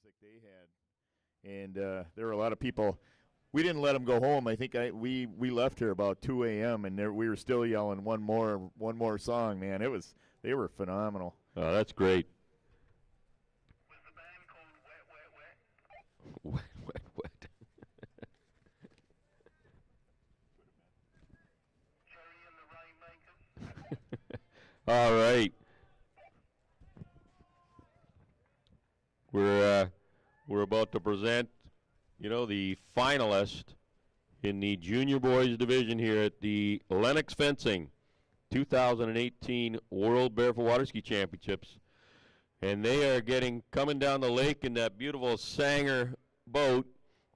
classic they had, and there were a lot of people. We didn't let them go home. I think we left here about 2 a.m. and we were still yelling one more song. Man, they were phenomenal. Oh, that's great. Was the band called Wet, Wet, Wet? Wet, wet, wet. Jerry and the Rainmakers? All right. We're about to present, the finalist in the junior boys division here at the Lennox Fencing 2018 World Barefoot Waterski Championships. And they are coming down the lake in that beautiful Sanger boat.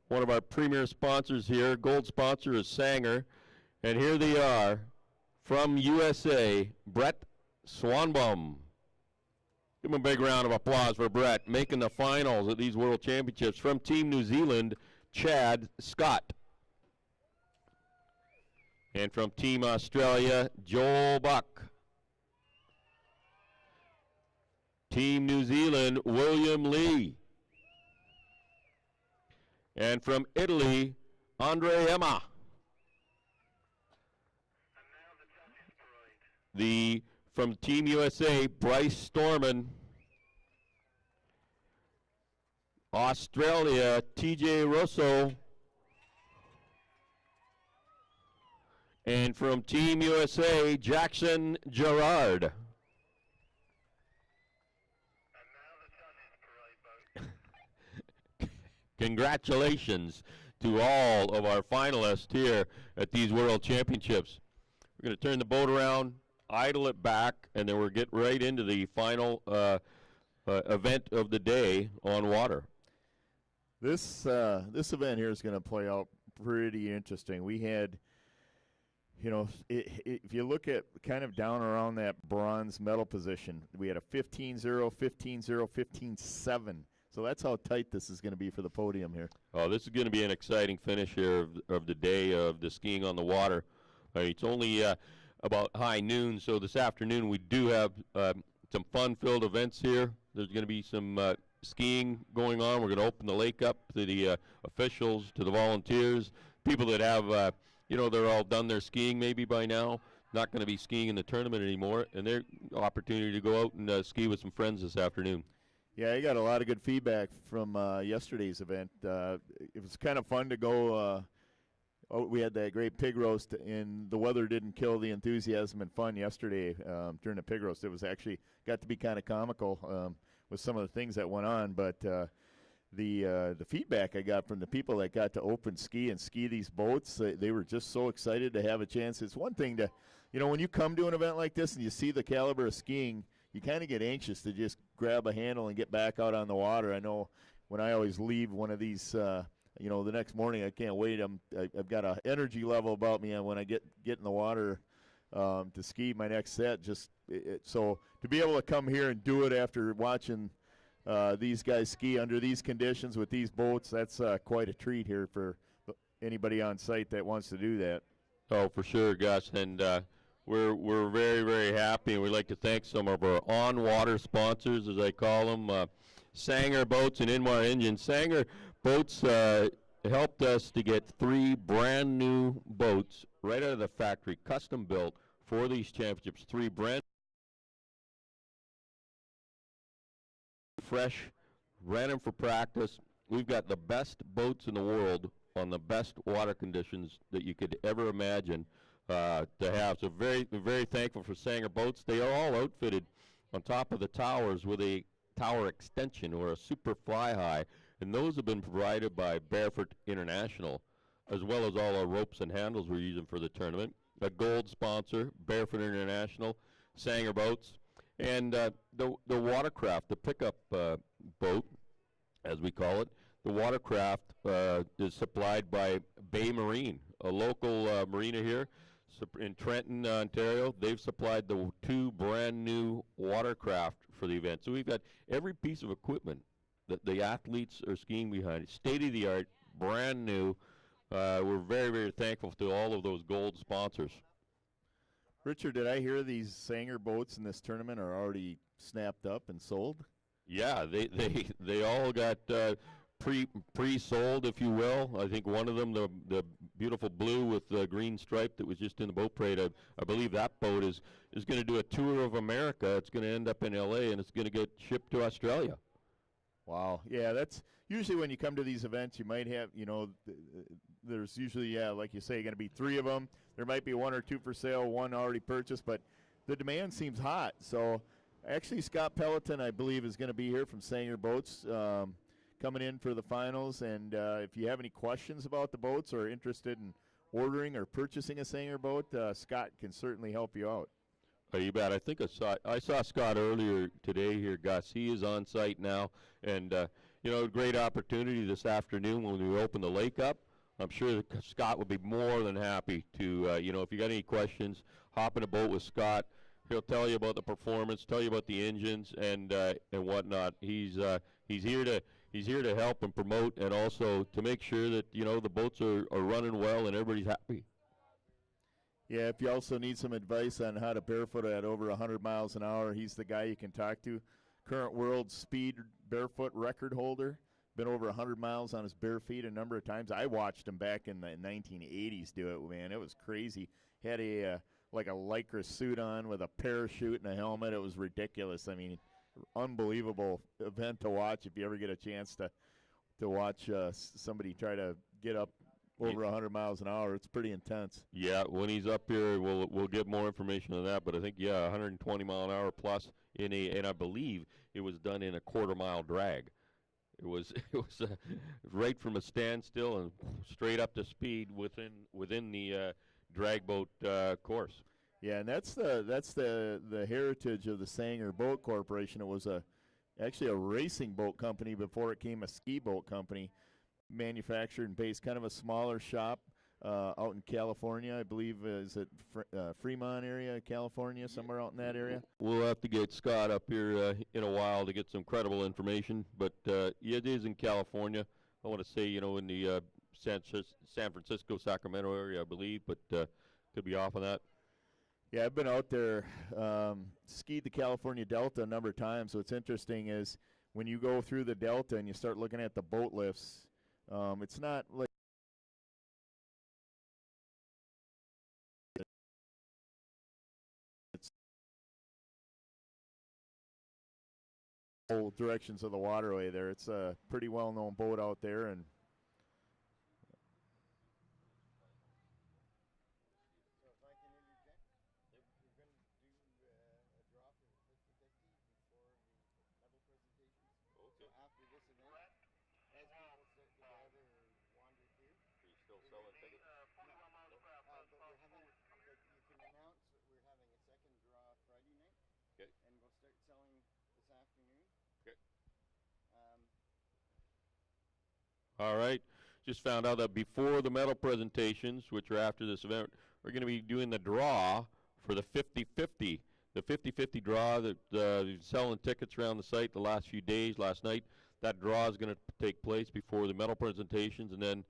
One of our premier sponsors here, gold sponsor is Sanger. And here they are from USA, Brett Swanbaum. Give him a big round of applause for Brett, making the finals at these World Championships. From Team New Zealand, Chad Scott. And from Team Australia, Joel Buck. Team New Zealand, William Lee. And from Italy, Andre Emma. And now the judges' parade. From Team USA, Bryce Storman. Australia, TJ Russo. And from Team USA, Jackson Gerard. And now the judges' parade, boat. Congratulations to all of our finalists here at these World Championships. We're going to turn the boat around, idle it back, and then we'll get right into the final event of the day on water. This event here is going to play out pretty interesting. We had, if you look at kind of down around that bronze medal position, we had a 15-0, 15-0, 15-7. So that's how tight this is going to be for the podium here. Oh, this is going to be an exciting finish here of the day of the skiing on the water. It's only about high noon, so this afternoon we do have some fun-filled events here. There's going to be some skiing going on. We're going to open the lake up to the officials, to the volunteers, people that have, they're all done their skiing maybe by now, not going to be skiing in the tournament anymore, and their opportunity to go out and ski with some friends this afternoon. Yeah, I got a lot of good feedback from yesterday's event. It was kind of fun to go. We had that great pig roast, and the weather didn't kill the enthusiasm and fun yesterday during the pig roast. It was actually got to be kind of comical with some of the things that went on. But the feedback I got from the people that got to open ski and ski these boats, they were just so excited to have a chance. It's one thing to, when you come to an event like this and you see the caliber of skiing, you kind of get anxious to just grab a handle and get back out on the water. I know when I always leave one of these, the next morning I can't wait. I've got an energy level about me when I get in the water to ski my next set. So to be able to come here and do it after watching these guys ski under these conditions with these boats, that's quite a treat here for anybody on site that wants to do that. Oh, for sure, Gus, and we're very, very happy, and we'd like to thank some of our on-water sponsors, as I call them, Sanger Boats and Inmar Engines. Sanger Boats helped us to get 3 brand-new boats right out of the factory, custom-built for these championships. 3 brand fresh, ran them for practice. We've got the best boats in the world on the best water conditions that you could ever imagine to have. So very, very thankful for Sanger Boats. They are all outfitted on top of the towers with a tower extension or a super fly high, and those have been provided by Barefoot International, as well as all our ropes and handles we're using for the tournament. A gold sponsor, Barefoot International, Sanger Boats, and the watercraft, the pickup boat, as we call it. The watercraft is supplied by Bay Marine, a local marina here in Trenton, Ontario. They've supplied the 2 brand new watercraft for the event. So we've got every piece of equipment that the athletes are skiing behind. State-of-the-art, brand new. We're very, very thankful to all of those gold sponsors. Richard, did I hear these Sanger boats in this tournament are already snapped up and sold? Yeah, they all got pre-sold, if you will. I think one of them, the beautiful blue with the green stripe that was just in the boat parade, I believe that boat is going to do a tour of America. It's going to end up in L.A. and it's going to get shipped to Australia. Wow. Yeah, that's usually when you come to these events, you might have, there's usually, yeah, like you say, going to be 3 of them. There might be 1 or 2 for sale, 1 already purchased, but the demand seems hot. So actually, Scott Pelleton, I believe, is going to be here from Sanger Boats coming in for the finals. And if you have any questions about the boats or interested in ordering or purchasing a Sanger boat, Scott can certainly help you out. Oh, you bet. I think I saw Scott earlier today here, Gus. He is on site now, and great opportunity this afternoon when we open the lake up. I'm sure that Scott would be more than happy to, if you got any questions, hop in a boat with Scott. He'll tell you about the performance, tell you about the engines and whatnot. He's here to help and promote, and also to make sure that the boats are running well and everybody's happy. Yeah, if you also need some advice on how to barefoot at over 100 miles an hour, he's the guy you can talk to. Current world speed barefoot record holder. Been over 100 miles on his bare feet a number of times. I watched him back in the 1980s do it, man. It was crazy. He had like a Lycra suit on with a parachute and a helmet. It was ridiculous. I mean, unbelievable event to watch if you ever get a chance to watch somebody try to get up over 100 miles an hour. It's pretty intense. Yeah, when he's up here, we'll get more information on that. But I think 120 mile an hour plus and I believe it was done in a quarter-mile drag. It was right from a standstill and straight up to speed within the drag boat course. Yeah, and that's the heritage of the Sanger Boat Corporation. It was actually a racing boat company before it became a ski boat company. Manufactured and based, kind of a smaller shop out in California, I believe. Is it Fremont area, California, somewhere out in that area? We'll have to get Scott up here in a while to get some credible information, but it is in California. I want to say, in the San Francisco, Sacramento area, I believe, but could be off on that. Yeah, I've been out there, skied the California Delta a number of times. What's interesting is when you go through the Delta and you start looking at the boat lifts, it's not like it's all directions of the waterway there. It's a pretty well-known boat out there, and All right. Just found out that before the medal presentations, which are after this event, we're going to be doing the draw for the 50-50. The 50-50 draw that selling tickets around the site the last few days, last night. That draw is going to take place before the medal presentations, and then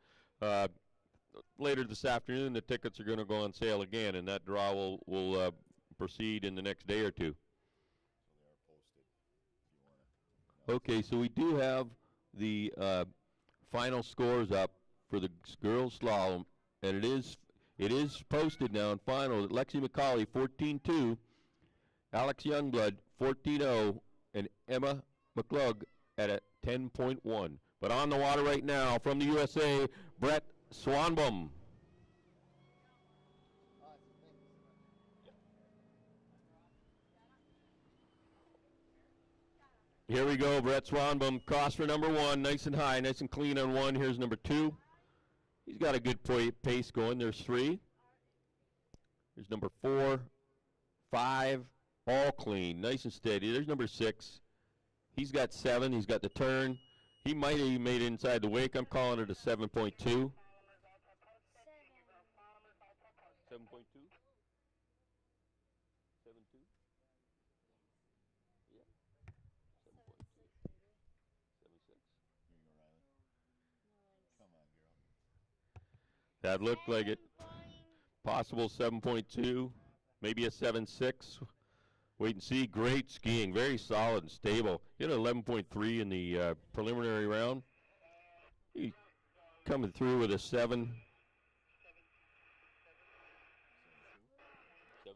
later this afternoon, the tickets are going to go on sale again, and that draw will proceed in the next day or two. Okay, so we do have the final scores up for the girls slalom, and it is posted now in final. Lexi McCauley 14-2, Alex Youngblood 14-0, and Emma McClug at a 10.1. But on the water right now from the USA, Brett Swanbaum. Here we go, Brett Swanbaum, cross for number 1, nice and high, nice and clean on 1. Here's number 2. He's got a good pace going. There's 3. Here's number 4, 5, all clean, nice and steady. There's number 6. He's got 7. He's got the turn. He might have even made it inside the wake. I'm calling it a 7.2. 7.2? That looked like it. Possible 7.2, maybe a 7.6. wait and see. Great skiing, very solid and stable. He had an 11.3 in the preliminary round. He coming through with a 7. 7.2.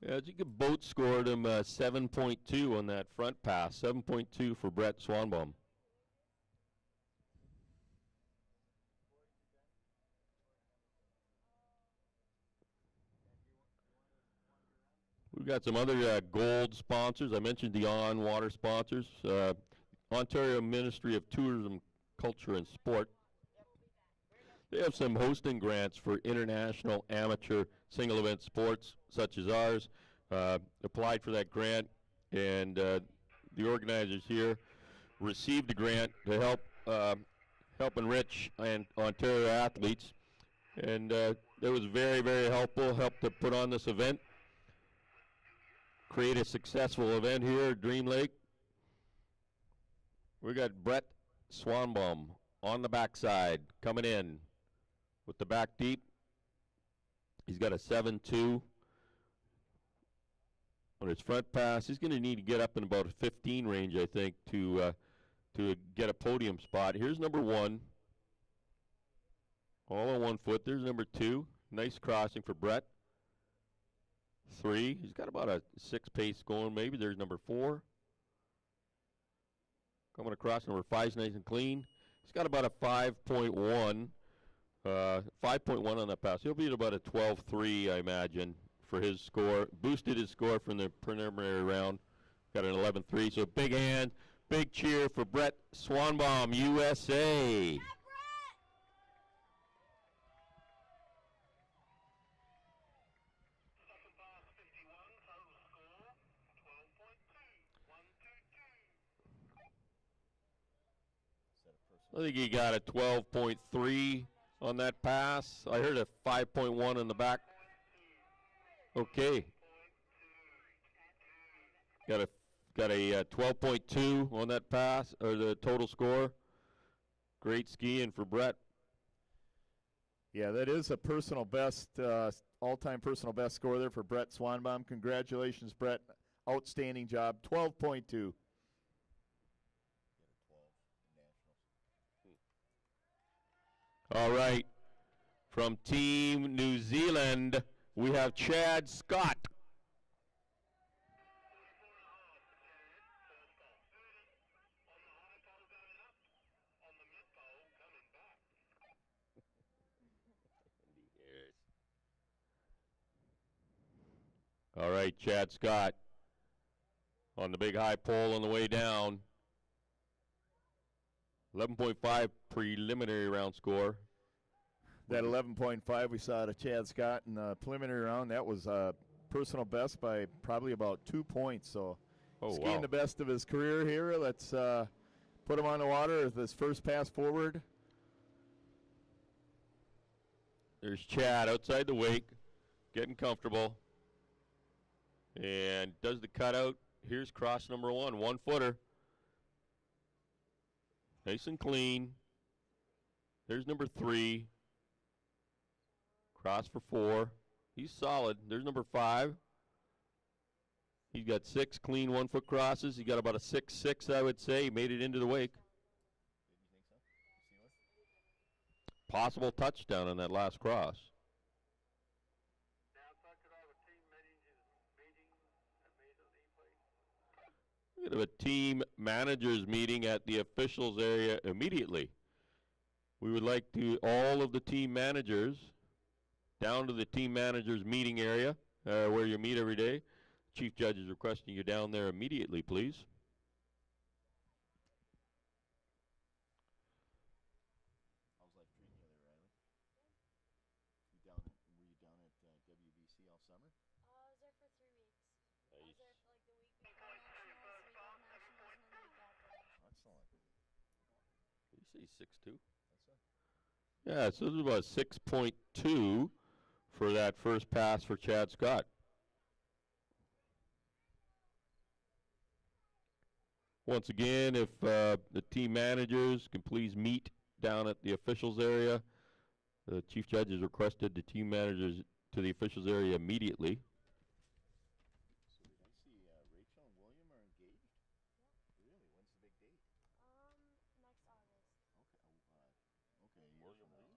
Yeah, you could boat scored him 7.2 on that front pass. 7.2 for Brett Swanbaum. We've got some other gold sponsors. I mentioned the on-water sponsors. Ontario Ministry of Tourism, Culture and Sport. They have some hosting grants for international amateur single event sports such as ours. Applied for that grant, and the organizers here received a grant to help enrich Ontario athletes. And it was very, very helpful, helped to put on this event. Create a successful event here at Dream Lake. We got Brett Swanbaum on the backside, coming in with the back deep. He's got a 7.2 on his front pass. He's going to need to get up in about a 15 range, I think, to get a podium spot. Here's number 1, all on 1 foot. There's number 2. Nice crossing for Brett. 3. He's got about a 6 pace going, maybe. There's number 4. Coming across, number 5 is nice and clean. He's got about a 5.1. 5.1 on that pass. He'll be at about a 12.3, I imagine, for his score. Boosted his score from the preliminary round. Got an 11.3. So big hand, big cheer for Brett Swanbaum, USA. I think he got a 12.3 on that pass. I heard a 5.1 in the back. Okay. Got a 12.2 on that pass, or the total score. Great skiing for Brett. Yeah, that is a personal best, all-time personal best score there for Brett Swanbaum. Congratulations, Brett. Outstanding job. 12.2. All right. From Team New Zealand, we have Chad Scott. All right, Chad Scott on the big high pole on the way down. 11.5 preliminary round score. That 11.5 we saw to Chad Scott in the preliminary round, that was personal best by probably about 2 points. So skiing the best of his career here. Let's put him on the water with his first pass forward. There's Chad outside the wake, getting comfortable. And does the cutout. Here's cross number 1, 1-footer. Nice and clean. There's number 3. Cross for 4. He's solid. There's number 5. He's got 6 clean 1-foot crosses. He got about a 6.6, I would say. He made it into the wake. Possible touchdown on that last cross. We're going to have a team managers meeting at the officials area immediately. We would like to all of the team managers down to the team managers meeting area where you meet every day. Chief Judge is requesting you down there immediately, please. How's life treating you there, Riley? Were you down at WBC all summer? I was there for 3 weeks. Nice. I was there for like the week before nationals, week of nationals, and then the week after. Excellent. Did you say 6.2? Yeah, so this is about 6.2 for that first pass for Chad Scott. Once again, if the team managers can please meet down at the officials area. The Chief Judge has requested the team managers to the officials area immediately. So did I see Rachel and William are engaged? Really? When's the big date? Next August. Okay. William Lee?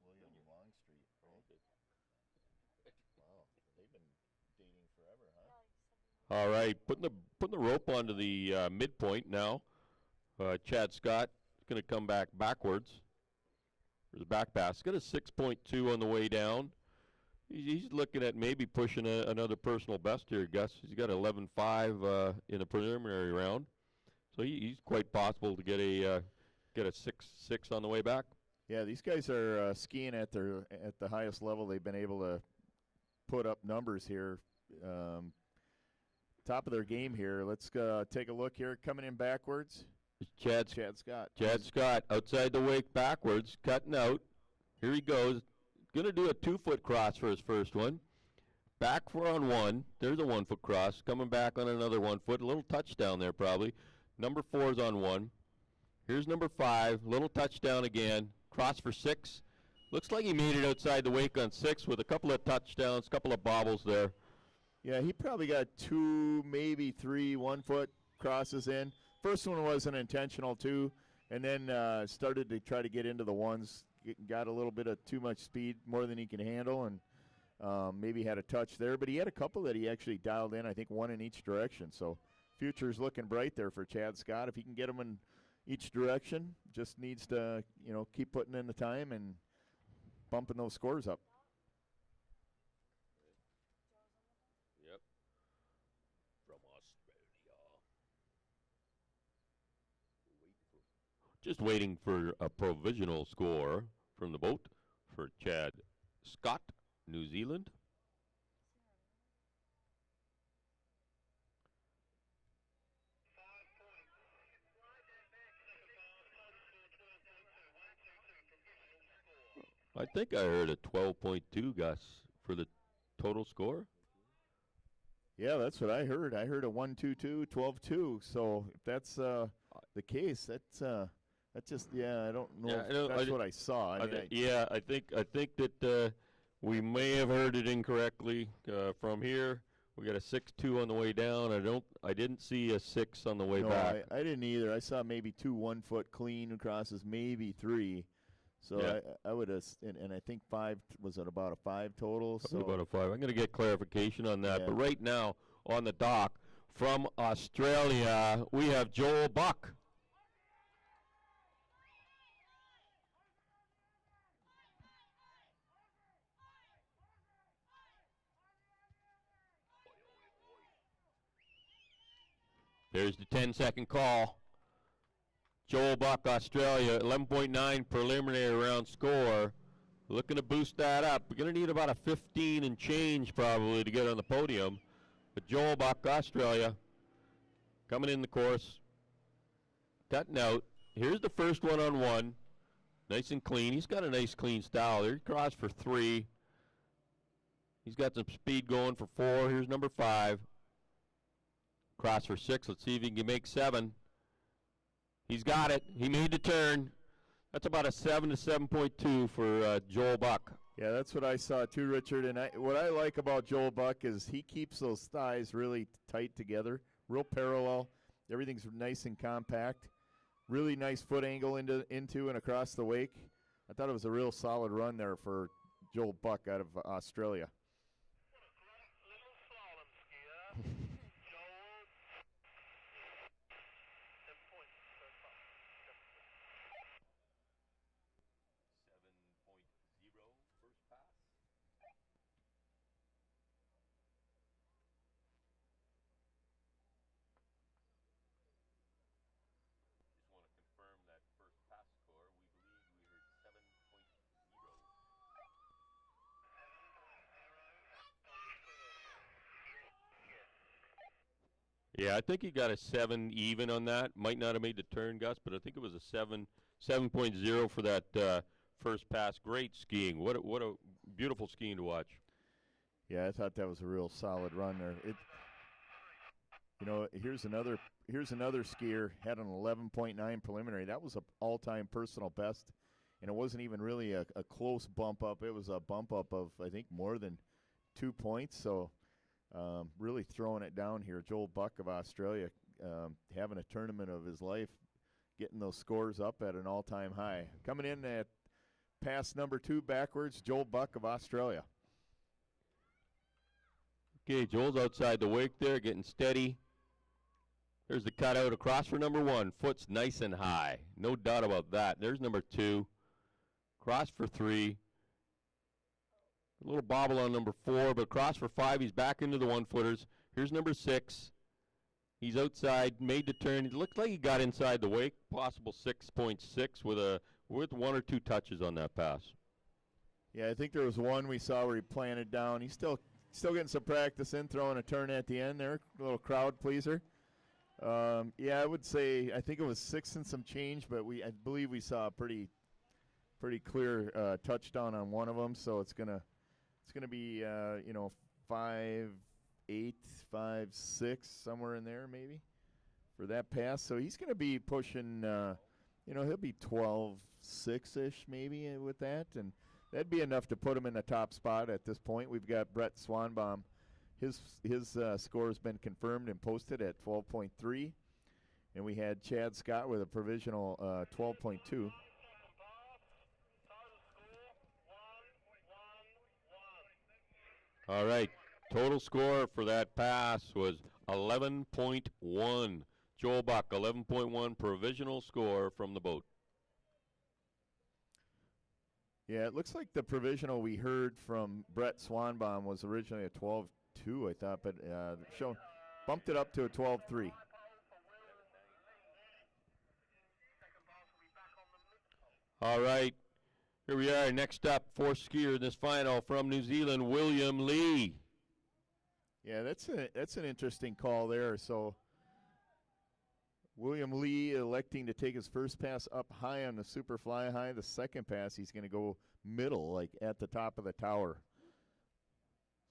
William Longstreet. Right? Wow. They've been dating forever, huh? Yeah, like 7 years. All right, putting the rope onto the midpoint now. Chad Scott is going to come backwards. There's a back pass. He's got a 6.2 on the way down. He's looking at maybe pushing another personal best here, Gus. He's got 11.5 in the preliminary round, so he's quite possible to get a 6.6 on the way back. Yeah, these guys are skiing at the highest level they've been able to put up numbers here. Top of their game here. Let's take a look here. Coming in backwards, It's Chad Scott. Chad Scott outside the wake backwards, cutting out. Here he goes. Going to do a 2-foot cross for his first one. Back for on one. There's a 1-foot cross. Coming back on another 1 foot. A little touchdown there probably. Number 4 is on 1. Here's number 5. Little touchdown again. Cross for 6. Looks like he made it outside the wake on 6 with a couple of touchdowns, couple of bobbles there. Yeah, he probably got 2, maybe 3 1-foot crosses in. First one wasn't intentional too, and then started to try to get into the ones. Got a little bit of too much speed, more than he can handle, and maybe had a touch there. But he had a couple that he actually dialed in. I think one in each direction. So future's looking bright there for Chad Scott. If he can get them in each direction, just needs to keep putting in the time and bumping those scores up. Yep. From Australia. Just waiting for a provisional score from the boat for Chad Scott, New Zealand. I think I heard a 12.2, Gus, for the total score. Yeah, that's what I heard. I heard a 1-2-2, 12-2. So if that's the case, that's just I don't know. If that's what I saw. I think that we may have heard it incorrectly from here. We got a 6.2 on the way down. I didn't see a 6 on the way back. I didn't either. I saw maybe 2 1-foot clean crosses, maybe 3. So Yeah. I would have, and I think 5 was at about a 5 total. So About a 5. I'm going to get clarification on that. Yeah. But right now on the dock from Australia, we have Joel Buck. There's the 10-second call. Joel Buck, Australia, 11.9 preliminary round score. Looking to boost that up. We're going to need about a 15 and change probably to get on the podium. But Joel Buck, Australia, coming in the course, cutting out. Here's the first one-on-one. Nice and clean. He's got a nice clean style there. He crossed for 3. He's got some speed going for 4. Here's number 5. Cross for 6. Let's see if he can make 7. He's got it. He made the turn. That's about a 7 to 7.2 for Joel Buck. yeah, that's what I saw too, Richard. And what I like about Joel Buck is he keeps those thighs really tight together, real parallel. Everything's nice and compact. Really nice foot angle into and across the wake. I thought it was a real solid run there for Joel Buck out of Australia. What a great little slalom skier. Joel. 7 points so far. 7.0 first pass. Just want to confirm that first pass score. We believe we heard 7.0. Yeah, I think he got a 7 even on that. Might not have made the turn, Gus, but I think it was a 7.0 for that first pass. Great skiing. What a beautiful skiing to watch. Yeah, I thought that was a real solid run there. Here's another skier had an 11.9 preliminary. That was an all-time personal best and it wasn't even really a close bump up. It was a bump up of, I think, more than 2 points. So really throwing it down here. Joel Buck of Australia having a tournament of his life, getting those scores up at an all-time high. Coming in at pass number 2 backwards, Joel Buck of Australia. Okay, Joel's outside the wake there, getting steady. There's the cutout across for number 1. Foot's nice and high. No doubt about that. There's number 2. Cross for 3. A little bobble on number 4, but cross for 5. He's back into the 1-footers. Here's number 6. He's outside, made the turn. It looks like he got inside the wake. Possible 6.6 with 1 or 2 touches on that pass. Yeah, I think there was one we saw where he planted down. He's still getting some practice in, throwing a turn at the end there. A little crowd pleaser. Yeah, I would say I think it was 6 and some change, but I believe we saw a pretty clear touchdown on one of them. So it's gonna be 5.8, 5.6 somewhere in there maybe for that pass. So he's gonna be pushing. He'll be 12.6-ish maybe with that, and that'd be enough to put him in the top spot at this point. We've got Brett Swanbaum. His score has been confirmed and posted at 12.3, and we had Chad Scott with a provisional 12.2. All right, total score for that pass was 11.1. Joel Buck, 11.1 provisional score from the boat. Yeah, it looks like the provisional we heard from Brett Swanbaum was originally a 12.2, I thought, but bumped it up to a 12.3. All right, here we are. Next up, fourth skier in this final from New Zealand, William Lee. Yeah, that's an interesting call there. So William Lee electing to take his first pass up high on the super fly high. The second pass, he's going to go middle, like at the top of the tower.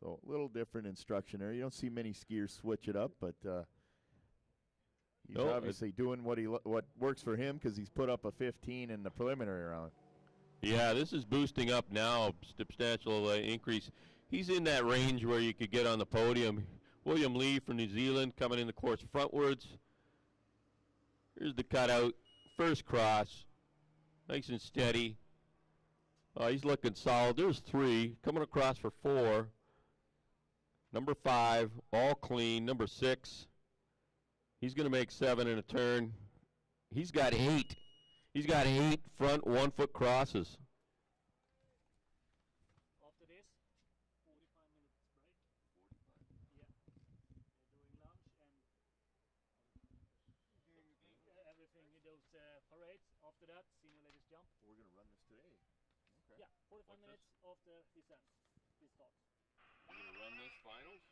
So a little different instruction there. You don't see many skiers switch it up, but he's obviously doing what works for him because he's put up a 15 in the preliminary round. Yeah, this is boosting up now, substantial increase. He's in that range where you could get on the podium. William Lee from New Zealand coming in the course frontwards. Here's the cutout, first cross, nice and steady. He's looking solid. There's 3, coming across for 4. Number 5, all clean. Number 6, he's going to make 7 in a turn. He's got 8. He's got 8 front 1-foot crosses. After this, 45 minutes break. 45? Yeah. They're doing lunch and everything in those parades. After that, senior ladies jump. We're going to run this today. Okay. Yeah, 45 minutes after this ends. This starts. You're going to run this finals?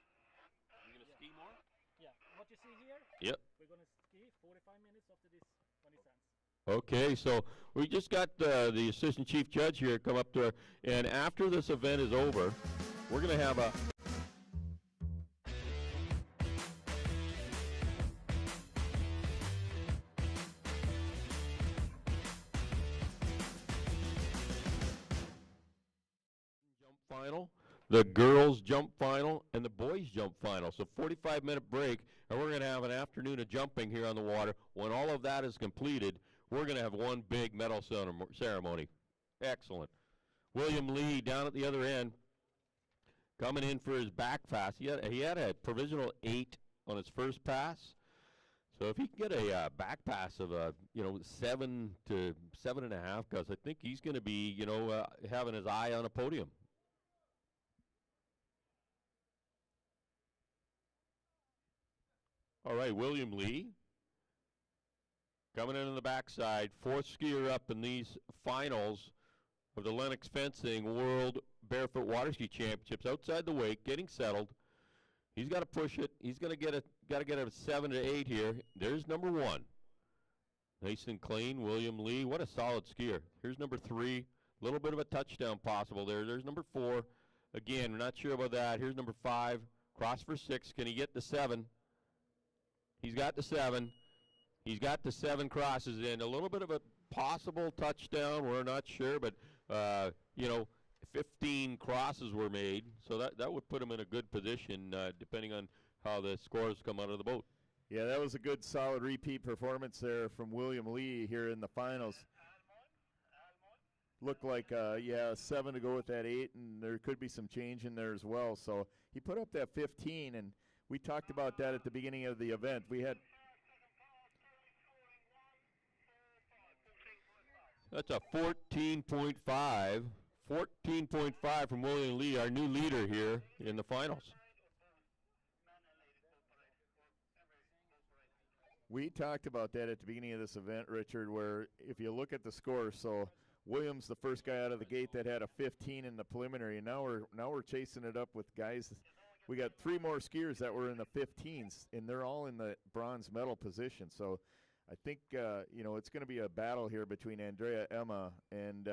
You're going to ski more? Yeah, what you see here, Yep. we're going to ski 45 minutes after this when it ends. Okay, so we just got the assistant chief judge here come up to her, and after this event is over, we're going to have a jump final, the girls jump final, and the boys jump final. So 45-minute break, and we're going to have an afternoon of jumping here on the water. When all of that is completed, we're going to have one big medal ceremony. Excellent. William Lee down at the other end, coming in for his back pass. He had a provisional 8 on his first pass. So if he can get a back pass of 7 to 7.5, because I think he's going to be having his eye on a podium. All right, William Lee coming in on the backside, 4th skier up in these finals of the Lennox Fencing World Barefoot Waterski Championships. Outside the wake, getting settled. He's got to push it. He's got to get a 7 to 8 here. There's number 1. Nice and clean, William Lee. What a solid skier. Here's number 3. A little bit of a touchdown possible there. There's number 4. Again, we're not sure about that. Here's number 5. Cross for 6. Can he get the 7? He's got the 7. He's got the 7 crosses in. A little bit of a possible touchdown. We're not sure, but 15 crosses were made, so that would put him in a good position, depending on how the scores come out of the boat. Yeah, that was a good, solid repeat performance there from William Lee here in the finals. Looked like, 7 to go with that 8, and there could be some change in there as well. So he put up that 15, and we talked about that at the beginning of the event. We had That's a 14.5. 14.5 from William Lee, our new leader here in the finals. We talked about that at the beginning of this event, Richard, where if you look at the score, so Williams, the first guy out of the gate that had a 15 in the preliminary, and now we're chasing it up with guys. We got 3 more skiers that were in the 15s, and they're all in the bronze medal position. So I think it's going to be a battle here between Andrea Emma and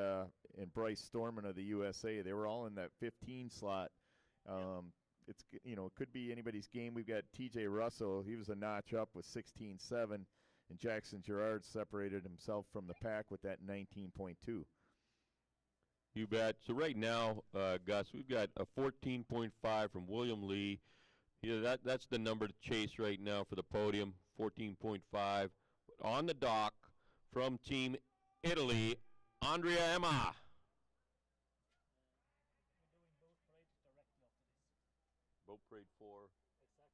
Bryce Storman of the USA. They were all in that 15 slot. It could be anybody's game. We've got T.J. Russell. He was a notch up with 16.7, and Jackson Gerard separated himself from the pack with that 19.2. You bet. So right now, Gus, we've got a 14.5 from William Lee. That's the number to chase right now for the podium, 14.5. On the dock from Team Italy, Andrea Emma. Boat parade 4.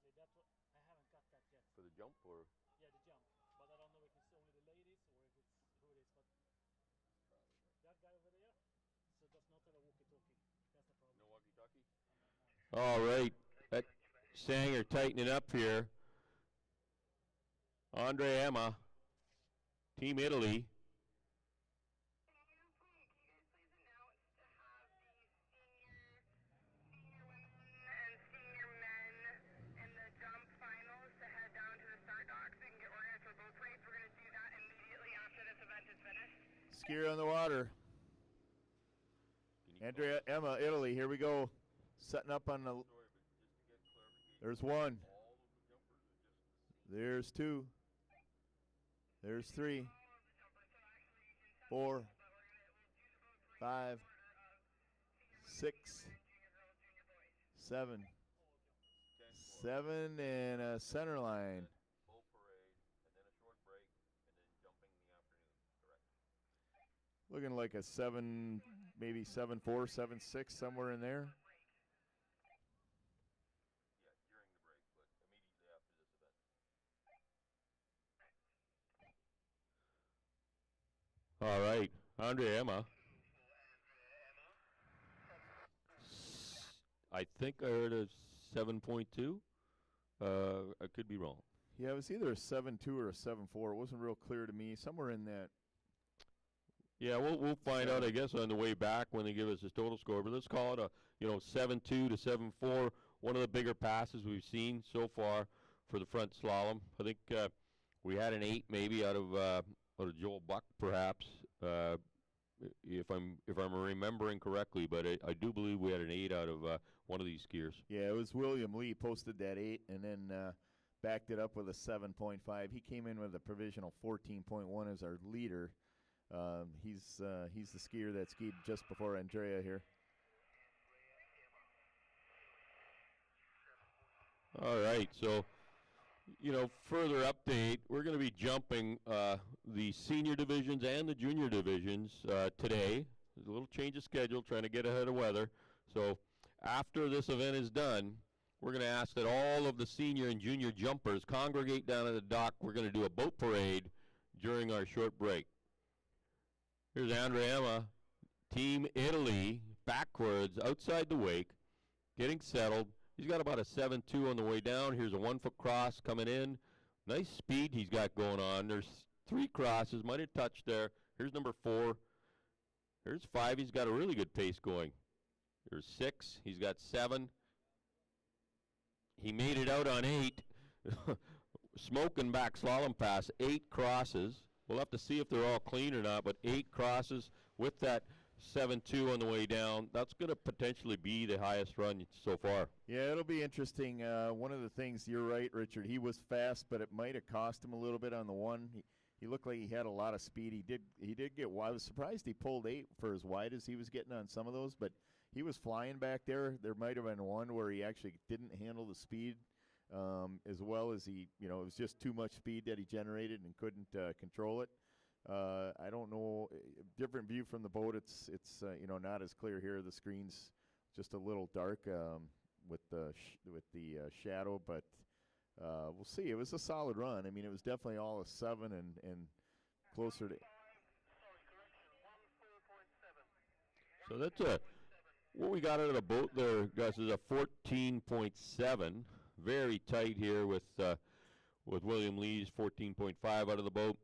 Exactly. That's what I haven't got that yet. For the jump, or? Yeah, the jump. But I don't know if it's only the ladies or if it's who it is. But that guy over there, so does not have a walkie-talkie. That's the problem. No walkie-talkie? All right. That Sanger tightening up here. Andrea Emma, Team Italy. Skier on the water. Andrea Emma, Italy. Here we go. Setting up on the. There's 1. There's 2. There's 3. 4. 5. 6. 7. 7 and a center line. Looking like a 7, maybe 7.4, 7.6, somewhere in there. All right, Andrea Emma. I think I heard a 7.2. I could be wrong. Yeah, it was either a 7.2 or a 7.4. It wasn't real clear to me. Somewhere in that. Yeah, we'll find out, I guess, on the way back when they give us his total score. But let's call it a 7.2 to 7.4. One of the bigger passes we've seen so far for the front slalom. I think we had an 8 maybe out of Joel Buck, perhaps, if I'm remembering correctly. But I do believe we had an 8 out of one of these skiers. Yeah, it was William Lee posted that 8 and then backed it up with a 7.5. He came in with a provisional 14.1 as our leader. He's the skier that skied just before Andrea here. All right, so further update. We're going to be jumping the senior divisions and the junior divisions today. There's a little change of schedule, trying to get ahead of weather. So after this event is done, we're going to ask that all of the senior and junior jumpers congregate down at the dock. We're going to do a boat parade during our short break. Here's Andrea Emma, Team Italy, backwards, outside the wake, getting settled. He's got about a 7.2 on the way down. Here's a 1-foot cross coming in. Nice speed he's got going on. There's 3 crosses, might have touched there. Here's number 4. Here's 5. He's got a really good pace going. There's 6. He's got 7. He made it out on 8. Smoking back slalom pass, 8 crosses. We'll have to see if they're all clean or not, but 8 crosses with that 7.2 on the way down. That's going to potentially be the highest run so far. Yeah, it'll be interesting. One of the things, you're right, Richard, he was fast, but it might have cost him a little bit on the one. he looked like he had a lot of speed. He did get wide. I was surprised he pulled 8 for as wide as he was getting on some of those, but he was flying back there. There might have been one where he actually didn't handle the speed as well as he, it was just too much speed that he generated and couldn't control it. I don't know, different view from the boat. It's not as clear here. The screen's just a little dark with the shadow, but we'll see. It was a solid run. I mean, it was definitely all a 7 and closer to. So that's what we got out of the boat there, Gus, is a 14.7. Very tight here with William Lee's 14.5 out of the boat.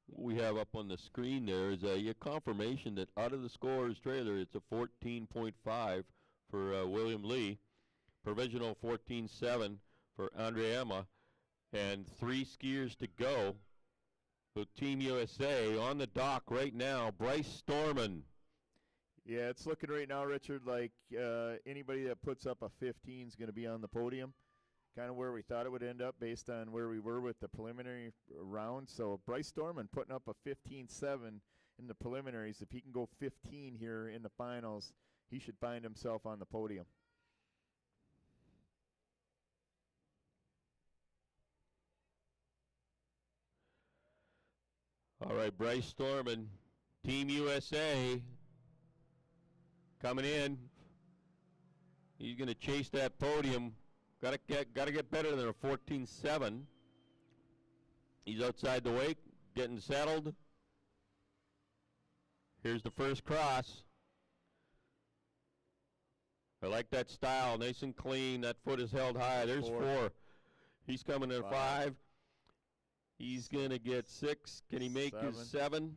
What we have up on the screen there is a confirmation that out of the scorer's trailer, it's a 14.5 for William Lee, provisional 14.7 for Andre Emma, and 3 skiers to go. So Team USA on the dock right now, Bryce Storman. Yeah, it's looking right now, Richard, like anybody that puts up a 15 is going to be on the podium, kind of where we thought it would end up based on where we were with the preliminary round. So Bryce Storman putting up a 15.7 in the preliminaries. If he can go 15 here in the finals, he should find himself on the podium. All right, Bryce Storman, Team USA, coming in. He's going to chase that podium. Got to get better than a 14.7. He's outside the wake, getting settled. Here's the first cross. I like that style, nice and clean. That foot is held high. There's 4. He's coming in 5. He's going to get 6. Can he make his 7?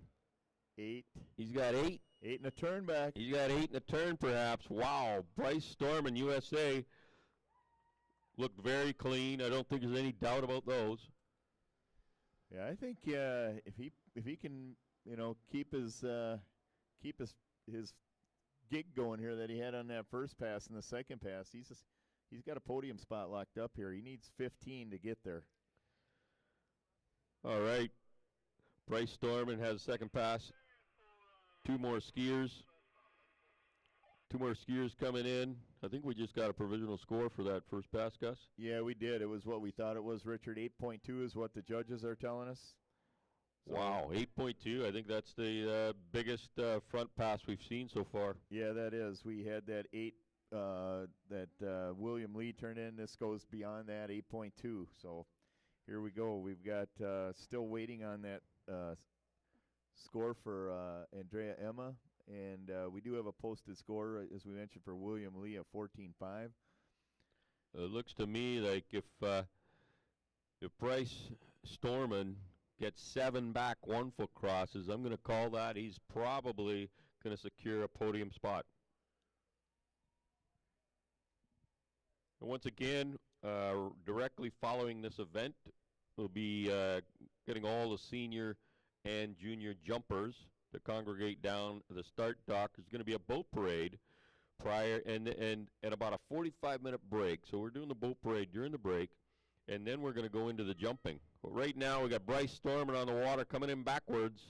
8. He's got 8. 8 and a turn back. He's got 8 and a turn, perhaps. Wow, Bryce Storman, USA, looked very clean. I don't think there's any doubt about those. Yeah, I think if he can keep his gig going here that he had on that first pass and the second pass, he's got a podium spot locked up here. He needs 15 to get there. All right, Bryce Storman has a second pass. 2 more skiers. 2 more skiers coming in. I think we just got a provisional score for that first pass, Gus. Yeah, we did. It was what we thought it was, Richard. 8.2 is what the judges are telling us. So wow, 8.2. I think that's the biggest front pass we've seen so far. Yeah, that is. We had that 8 that William Lee turned in. This goes beyond that, 8.2. So here we go. We've got still waiting on that score for Andrea Emma, and we do have a posted score, as we mentioned, for William Lee of 14.5. It looks to me like if Bryce Storman gets 7 back 1-foot crosses, I'm going to call that he's probably going to secure a podium spot. And once again, directly following this event, we'll be getting all the senior and junior jumpers to congregate down the start dock. There's going to be a boat parade prior and about a 45-minute break. So we're doing the boat parade during the break, and then we're going to go into the jumping. But right now we got Bryce Storman on the water coming in backwards.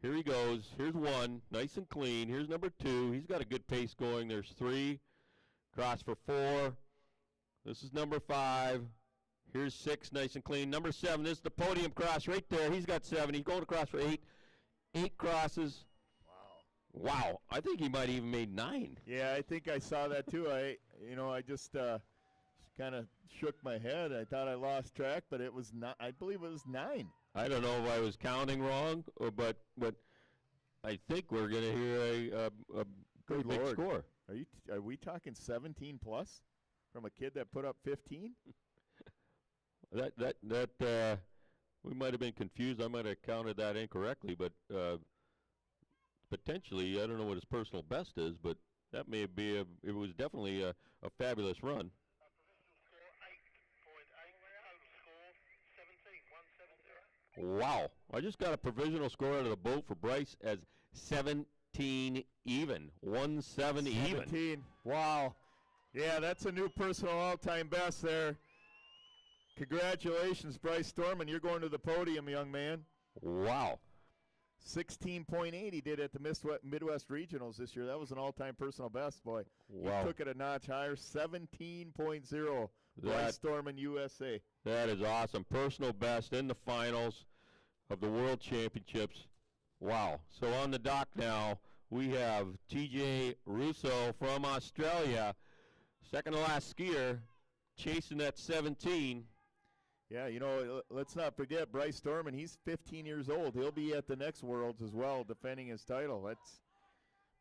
Here he goes. Here's 1, nice and clean. Here's number 2. He's got a good pace going. There's 3. Cross for 4. This is number 5. Here's 6, nice and clean. Number 7, this is the podium cross right there. He's got 7. He's going across for 8. 8 crosses. Wow. I think he might have even made 9. Yeah, I think I saw that too. I just kind of shook my head. I thought I lost track, but it was not. I believe it was 9. I don't know if I was counting wrong, but I think we're going to hear a Good big Lord. score. Are we talking 17 plus from a kid that put up 15? That we might have been confused. I might have counted that incorrectly, but potentially, I don't know what his personal best is, but that may be it was definitely a fabulous run. Wow. I just got a provisional score out of the boat for Bryce as 17 even. 1-7 even. 17. Wow. Yeah, that's a new personal all-time best there. Congratulations, Bryce Storman. You're going to the podium, young man. Wow. 16.8 he did at the Midwest Regionals this year. That was an all-time personal best, boy. Wow. He took it a notch higher, 17.0. Bryce That- Storman, USA. That is awesome. Personal best in the finals of the World Championships. Wow. So on the dock now, we have TJ Russo from Australia, second to last skier, chasing that 17. Yeah, you know, let's not forget Bryce Storman. He's 15 years old. He'll be at the next Worlds as well, defending his title. That's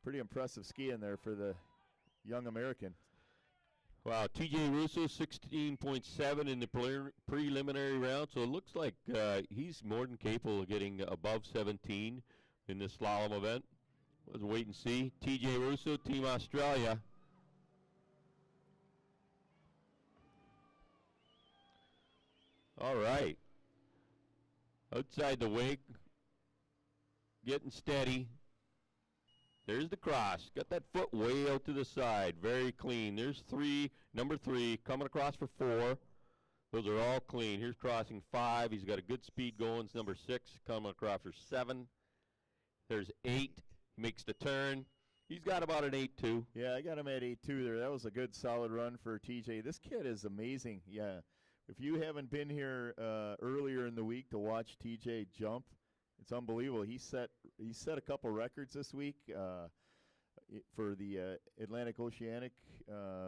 pretty impressive skiing there for the young American. Wow, TJ Russo 16.7 in the preliminary round, so it looks like he's more than capable of getting above 17 in this slalom event. Let's wait and see. TJ Russo, Team Australia. All right. Outside the wake, getting steady. There's the cross. Got that foot way out to the side. Very clean. There's number 3, coming across for 4. Those are all clean. Here's crossing 5. He's got a good speed going. It's number 6, coming across for 7. There's 8. He makes the turn. He's got about an 8-2. Yeah, I got him at 8-2 there. That was a good, solid run for TJ. This kid is amazing. Yeah. If you haven't been here earlier in the week to watch TJ jump, it's unbelievable. He set a couple records this week for the Atlantic Oceanic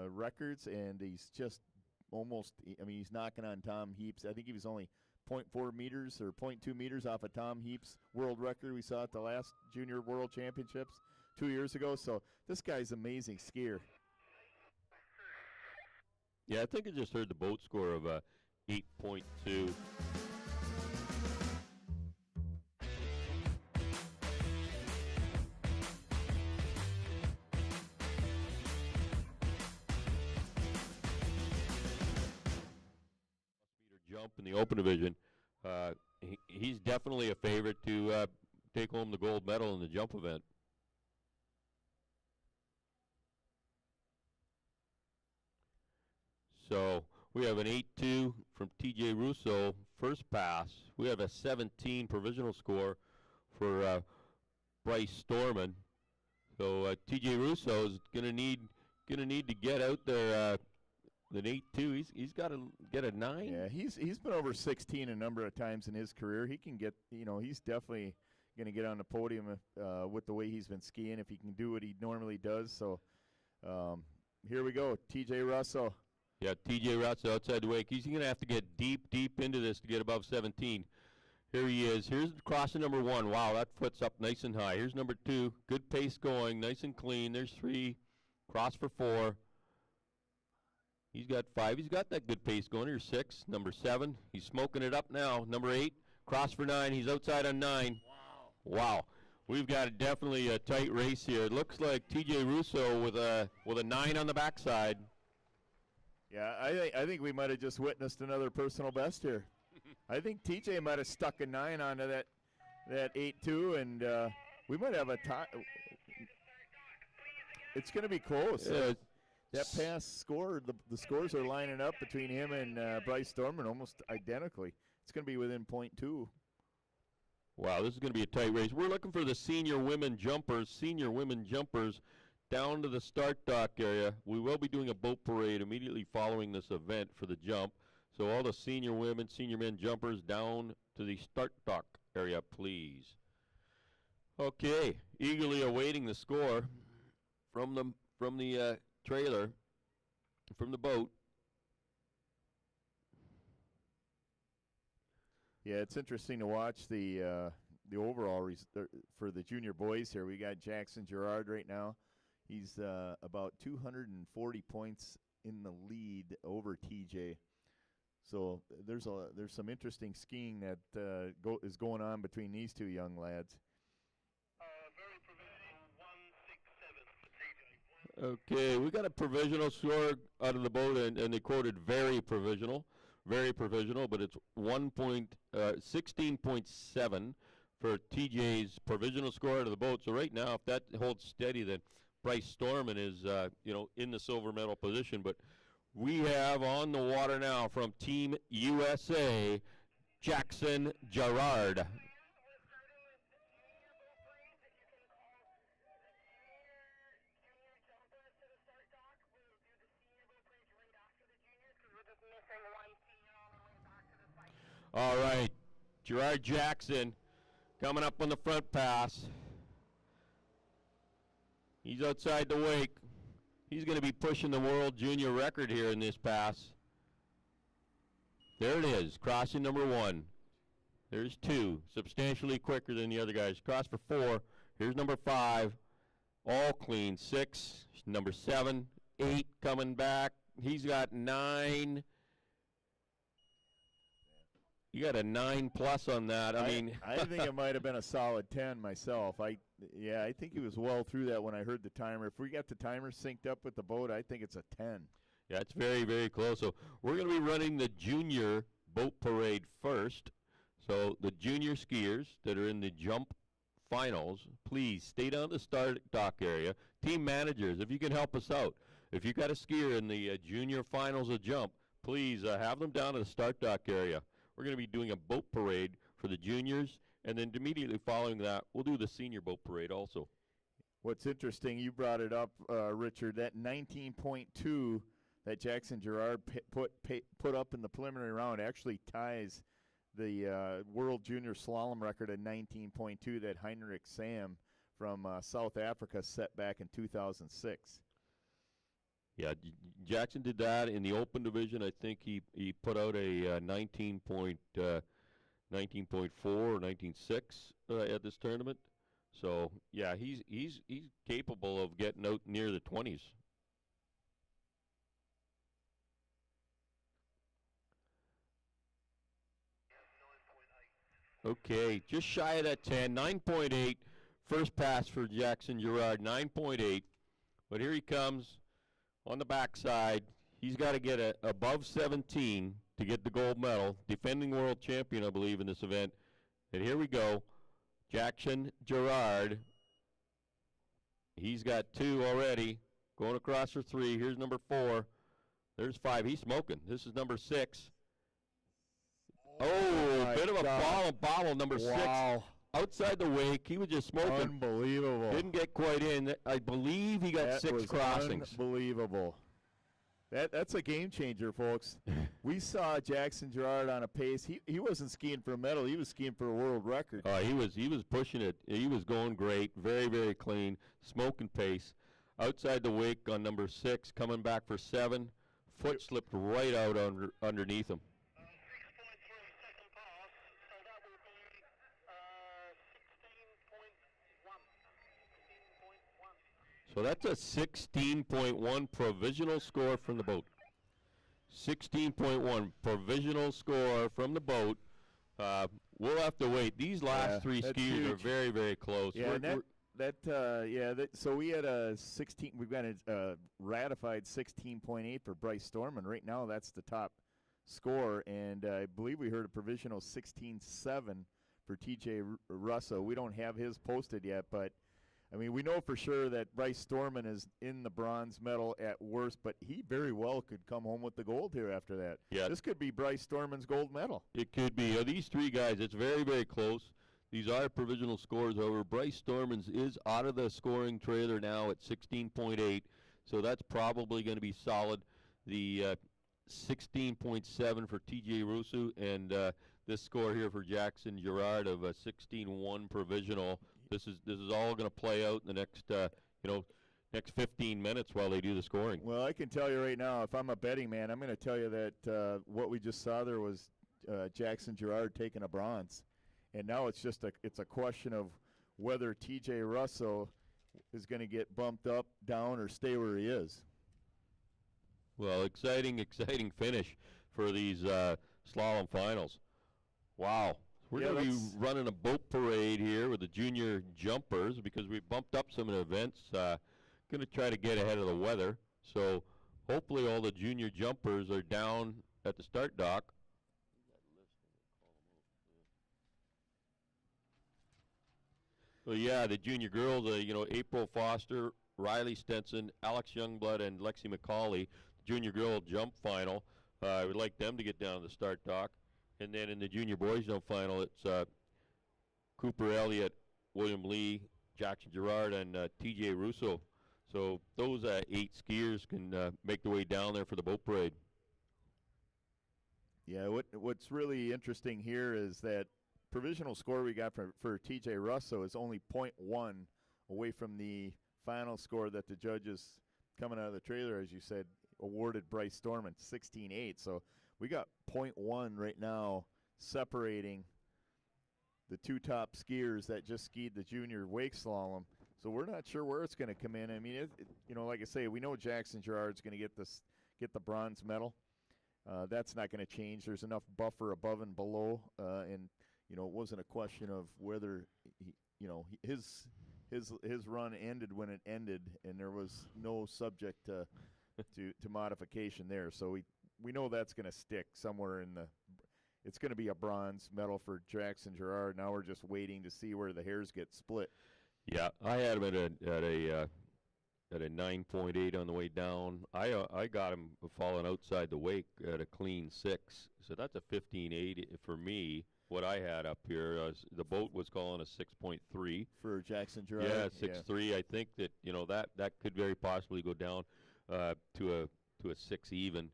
records, and he's just almost, I mean, he's knocking on Tom Heap's. I think he was only 0.4 meters or 0.2 meters off of Tom Heap's world record we saw at the last Junior World Championships 2 years ago. So this guy's amazing skier. Yeah, I think I just heard the boat score of 8.2. Jump in the open division. He's definitely a favorite to take home the gold medal in the jump event. So we have an 8-2 from TJ Russo, first pass. We have a 17 provisional score for Bryce Storman. So TJ Russo is gonna need to get out there. An 8-2. He's got to get a 9. Yeah, he's been over 16 a number of times in his career. He can get, you know, he's definitely going to get on the podium with the way he's been skiing if he can do what he normally does. So here we go, TJ Russo. Yeah, TJ Russo outside the wake. He's going to have to get deep into this to get above 17. Here he is. Here's crossing number 1. Wow, that foot's up nice and high. Here's number 2. Good pace going, nice and clean. There's 3. Cross for 4. He's got 5. He's got that good pace going. Here's 6. Number 7. He's smoking it up now. Number 8. Cross for 9. He's outside on 9. Wow. We've got definitely a tight race here. It looks like TJ Russo with a 9 on the backside. Yeah, I think we might have just witnessed another personal best here. I think TJ might have stuck a 9 onto that 8-2, and we might have a tie. It's going to be close. That pass score, the scores are lining up between him and Bryce Storman almost identically. It's going to be within 0.2. Wow, this is going to be a tight race. We're looking for the senior women jumpers down to the start dock area. We will be doing a boat parade immediately following this event for the jump. So all the senior women, senior men jumpers down to the start dock area, please. Okay, eagerly awaiting the score from the trailer, from the boat. Yeah, it's interesting to watch the overall for the junior boys here. We got Jackson Gerard right now. He's about 240 points in the lead over TJ. So there's some interesting skiing that is going on between these two young lads. Very provisional 167 for TJ. Okay, we got a provisional score out of the boat, and they quoted very provisional, but it's 16.7 for TJ's provisional score out of the boat. So right now, if that holds steady, then Bryce Storman is in the silver medal position. But We have on the water now from Team USA, Jackson Gerard. All right, Gerard Jackson coming up on the front pass. He's outside the wake. He's going to be pushing the world junior record here in this pass. There it is, crossing number 1. There's 2, substantially quicker than the other guys. Cross for 4. Here's number 5, all clean. 6, number 7, 8 coming back. He's got 9. You got a 9+ on that. I mean, I think it might have been a solid 10 myself. I think he was well through that when I heard the timer. If we got the timer synced up with the boat, I think it's a 10. Yeah, it's very, very close. So we're going to be running the junior boat parade first. So the junior skiers that are in the jump finals, please stay down the start dock area. Team managers, if you can help us out. If you got a skier in the junior finals of jump, please have them down to the start dock area. We're going to be doing a boat parade for the juniors, and then immediately following that, we'll do the senior boat parade also. What's interesting, you brought it up, Richard, that 19.2 that Jackson Gerard put up in the preliminary round actually ties the World Junior Slalom record at 19.2 that Heinrich Sam from South Africa set back in 2006. Yeah, Jackson did that in the open division. I think he put out a 19.4 or 19.6 at this tournament. So yeah, he's capable of getting out near the 20s. Okay, just shy of that 10, 9.8. First pass for Jackson Gerard, 9.8. But here he comes. On the backside, he's got to get above 17 to get the gold medal. Defending world champion, I believe, in this event. And here we go. Jackson Gerard. He's got 2 already. Going across for 3. Here's number 4. There's 5. He's smoking. This is number 6. Oh, bit of a bobble, number 6. Outside the wake, he was just smoking. Unbelievable. Didn't get quite in. I believe he got 6 crossings. Unbelievable. That's a game changer, folks. We saw Jackson Gerard on a pace. He wasn't skiing for a medal. He was skiing for a world record. He was pushing it. He was going great. Very, very clean. Smoking pace. Outside the wake on number 6, coming back for 7. Foot slipped right out underneath him. 6.3 second pass, so that will be 16.1. So that's a 16.1 provisional score from the boat. 16.1 provisional score from the boat. We'll have to wait. These last 3 skiers huge. are very, very close. Yeah, so we had a 16. We've got a ratified 16.8 for Bryce Storman. Right now, that's the top score, and I believe we heard a provisional 16.7 for TJ Russo. We don't have his posted yet, but I mean, we know for sure that Bryce Storman is in the bronze medal at worst, but he very well could come home with the gold here after that. Yeah. This could be Bryce Storman's gold medal. It could be. These 3 guys, it's very, very close. These are provisional scores. However, Bryce Storman's is out of the scoring trailer now at 16.8, so that's probably going to be solid. The 16.7 for TJ Russo, and this score here for Jackson Gerard of a 16.1 provisional. This is all going to play out in the next 15 minutes while they do the scoring. Well, I can tell you right now, if I'm a betting man, I'm going to tell you that what we just saw there was Jackson Gerard taking a bronze, and now it's a question of whether TJ Russo is going to get bumped up, down, or stay where he is. Well, exciting finish for these slalom finals. Wow. We're going to be running a boat parade here with the junior jumpers because we bumped up some of the events. Going to try to get ahead of the weather. So hopefully all the junior jumpers are down at the start dock. Well, yeah, the junior girls, April Foster, Riley Stenson, Alex Youngblood, and Lexi McCauley. junior girl jump final. I would like them to get down to the start dock. And then in the junior boys jump final, it's Cooper Elliott, William Lee, Jackson Gerard, and TJ Russo. So those 8 skiers can make their way down there for the boat parade. Yeah, what's really interesting here is that provisional score we got for TJ Russo is only .1 away from the final score that the judges coming out of the trailer, as you said, awarded Bryce Storman 16-8. So we got .1 right now separating the 2 top skiers that just skied the junior wake slalom. So we're not sure where it's going to come in. I mean, like I say, we know Jackson Gerard's going to get the bronze medal. That's not going to change. There's enough buffer above and below, and it wasn't a question of whether his run ended when it ended, and there was no subject to modification there. So we know that's going to stick somewhere in the. It's going to be a bronze medal for Jackson Gerard. Now we're just waiting to see where the hairs get split. Yeah, I had him at a 9.8 on the way down. I got him falling outside the wake at a clean 6. So that's a 15.8 for me. What I had up here, the boat was calling a 6.3 for Jackson Gerard. Yeah, 6.3. I think that that could very possibly go down to a 6 even.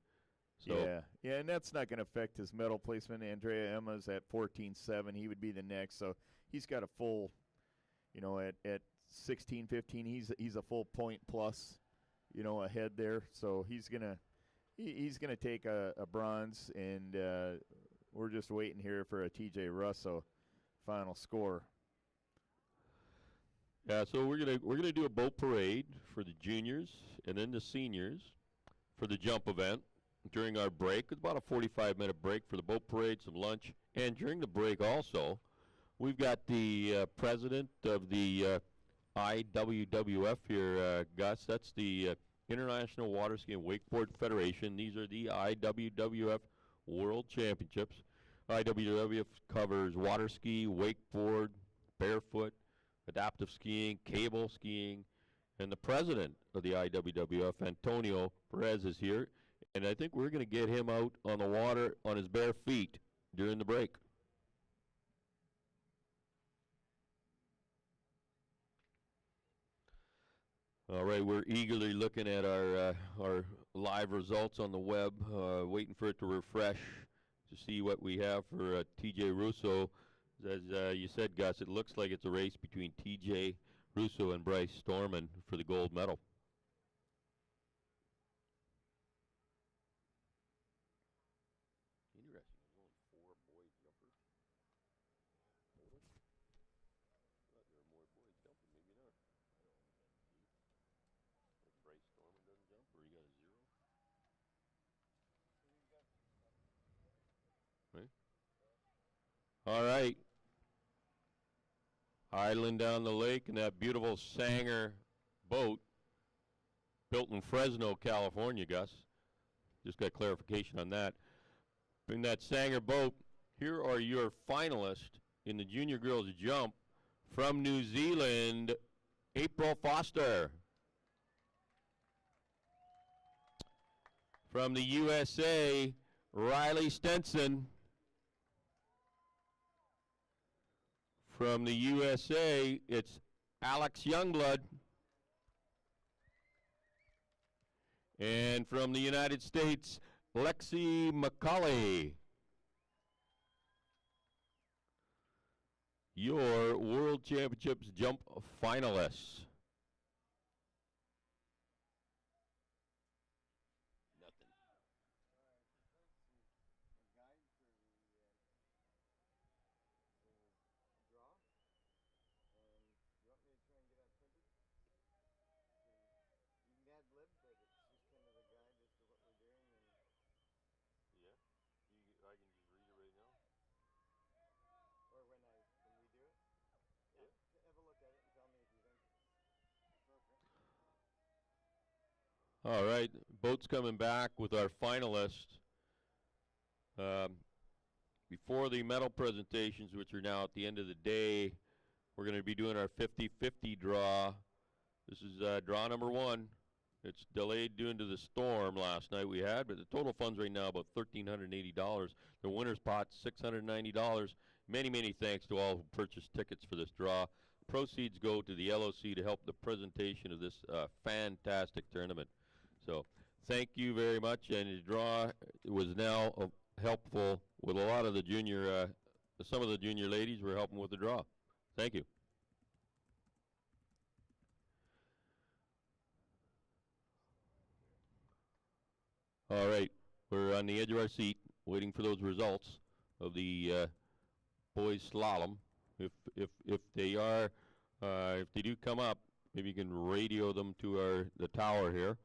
So yeah, and that's not going to affect his medal placement. Andrea Emma's at 14.7. He would be the next, so he's got a full, at 16, 15. He's a full point plus, ahead there. So he's gonna take a bronze, and we're just waiting here for a TJ Russo final score. Yeah, so we're gonna do a boat parade for the juniors and then the seniors for the jump event. During our break, it's about a 45-minute break for the boat parade, some lunch, and during the break also, we've got the president of the IWWF here, Gus. That's the International Waterski and Wakeboard Federation. These are the IWWF World Championships. IWWF covers water ski, wakeboard, barefoot, adaptive skiing, cable skiing, and the president of the IWWF, Antonio Perez, is here. And I think we're going to get him out on the water on his bare feet during the break. All right, we're eagerly looking at our live results on the web, waiting for it to refresh to see what we have for TJ Russo. As you said, Gus, it looks like it's a race between TJ Russo and Bryce Storman for the gold medal. Interesting. There's only 4 boys jumpers total. I thought there were more boys jumping. Maybe not. If Bryce Storman doesn't jump, or he got a 0. Right. All right. Idling down the lake in that beautiful Sanger boat built in Fresno, California, Gus. Just got clarification on that. In that Sanger boat, here are your finalists in the junior girls jump from New Zealand, April Foster. From the USA, Riley Stenson. From the USA, it's Alex Youngblood. And from the United States, Lexi McCauley. Your World Championships jump finalists. Nothing. Yeah, I can just read it right now. Or when we do it? Yeah. Have a look at it and tell me if you think it's appropriate. All right, boat's coming back with our finalists. Before the medal presentations, which are now at the end of the day, we're going to be doing our 50-50 draw. This is draw number 1. It's delayed due to the storm last night we had, but the total funds right now about $1,380. The winner's pot $690. Many, many thanks to all who purchased tickets for this draw. Proceeds go to the LOC to help the presentation of this fantastic tournament. So thank you very much, and the draw was now helpful with a lot of the junior, some of the junior ladies were helping with the draw. Thank you. All right, we're on the edge of our seat waiting for those results of the boys slalom. If they are, if they do come up, maybe you can radio them to the tower here.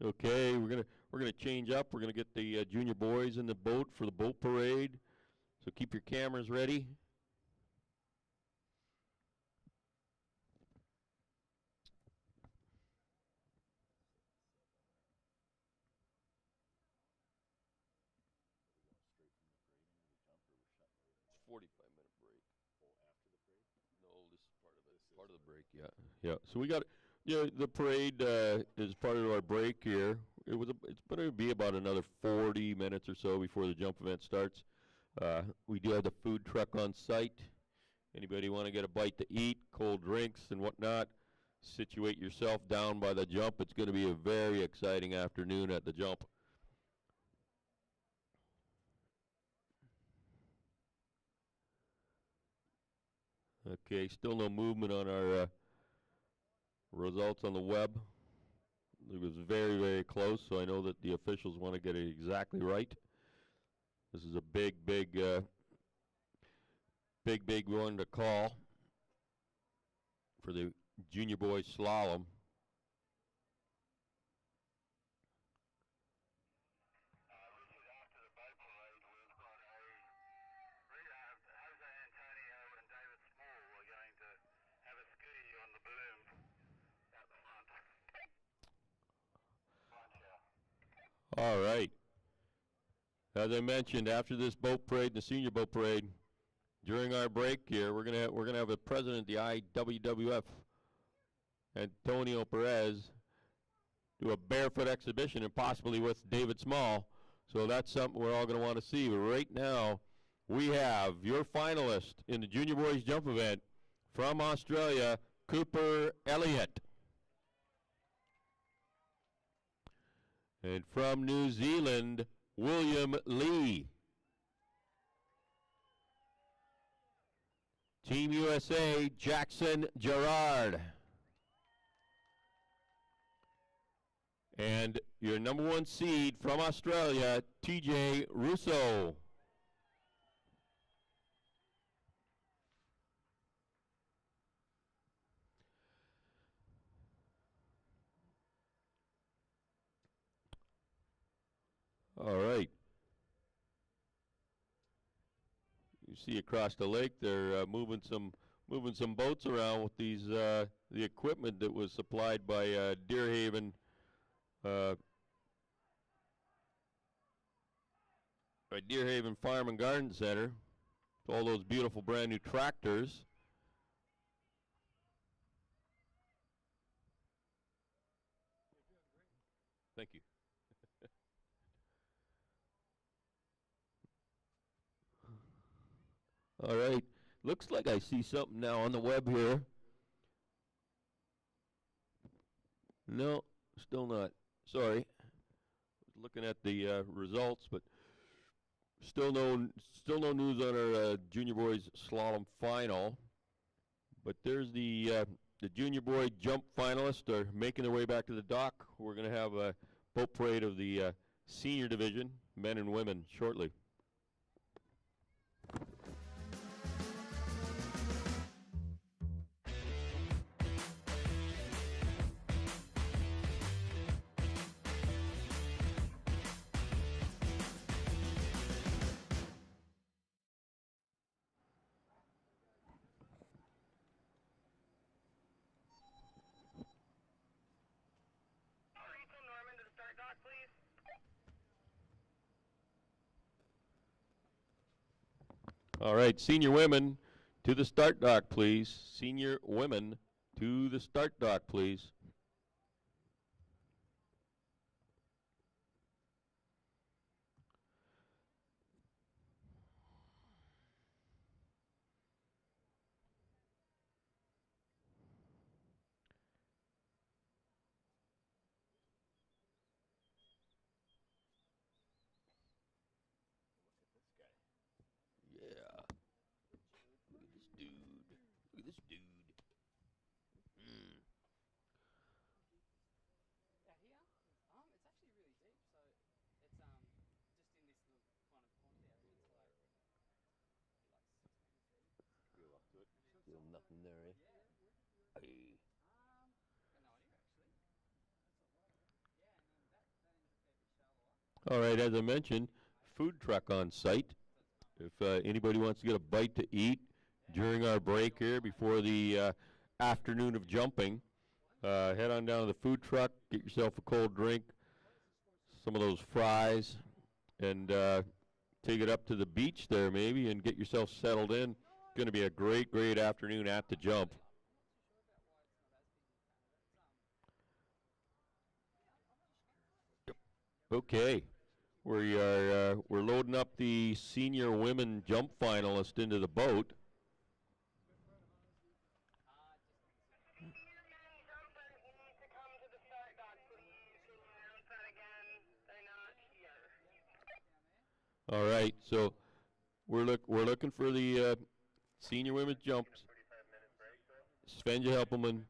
Okay, we're gonna change up. We're gonna get the junior boys in the boat for the boat parade. So keep your cameras ready. It's 45-minute break. Oh, after the parade? No, this is part of it. Part of the break, yeah. Yeah. So we got, the parade is part of our break here. It's going to be about another 40 minutes or so before the jump event starts. We do have the food truck on site. Anybody want to get a bite to eat, cold drinks and whatnot, situate yourself down by the jump. It's going to be a very exciting afternoon at the jump. Okay, still no movement on our results on the web. It was very, very close, so I know that the officials want to get it exactly right. This is a big one to call for the junior boys slalom. Richard, after the boat parade, we've got Jose Antonio and David Small are going to have a scooty on the boom out the front. All right. As I mentioned, after this boat parade, the senior boat parade, during our break here, we're gonna have a president of the IWWF, Antonio Perez, do a barefoot exhibition, and possibly with David Small. So that's something we're all gonna want to see. But right now, we have your finalist in the junior boys jump event from Australia, Cooper Elliott. And from New Zealand, William Lee. Team USA, Jackson Gerard. And your number 1 seed from Australia, TJ Russo. All right. You see across the lake, they're moving some boats around with these the equipment that was supplied by Deerhaven. Deerhaven Farm and Garden Center. All those beautiful brand new tractors. Thank you. All right. Looks like I see something now on the web here. No, still not. Sorry. Looking at the results, but still no news on our junior boys slalom final. But there's the junior boy jump finalists are making their way back to the dock. We're going to have a boat parade of the senior division, men and women, shortly. Norman to the start dock, please. All right, senior women to the start dock, please. Senior women to the start dock, please. Yeah. Look at this dude. Look at this dude. Mm. Yeah, here. It's actually really deep. So it's just in this little kind of pond area. It's like 6 meters deep. Feel up to it. Feel nothing there, eh? Hey. Got no idea actually. Yeah, and then that end's a fair bit shallower. All right, as I mentioned, food truck on site. If anybody wants to get a bite to eat during our break here before the afternoon of jumping, head on down to the food truck, get yourself a cold drink, some of those fries, and take it up to the beach there maybe and get yourself settled in. Going to be a great, great afternoon at the jump. Okay. We're loading up the senior women jump finalist into the boat. Senior men jumpers need to come to the start dock, please. Can you announce that again? They're not here. All right, so we're looking for the senior women's jumps. Svenja Helpelman,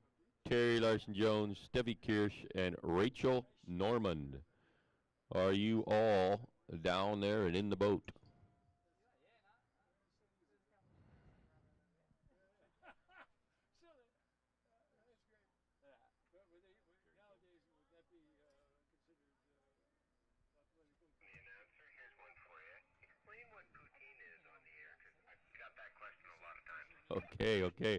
Terry Larson-Jones, Steffi Kirsch, and Rachel Normand. Are you all down there and in the boat? The announcer, here's one for you. Explain what poutine is on the air, because I've got that question a lot of times. Okay.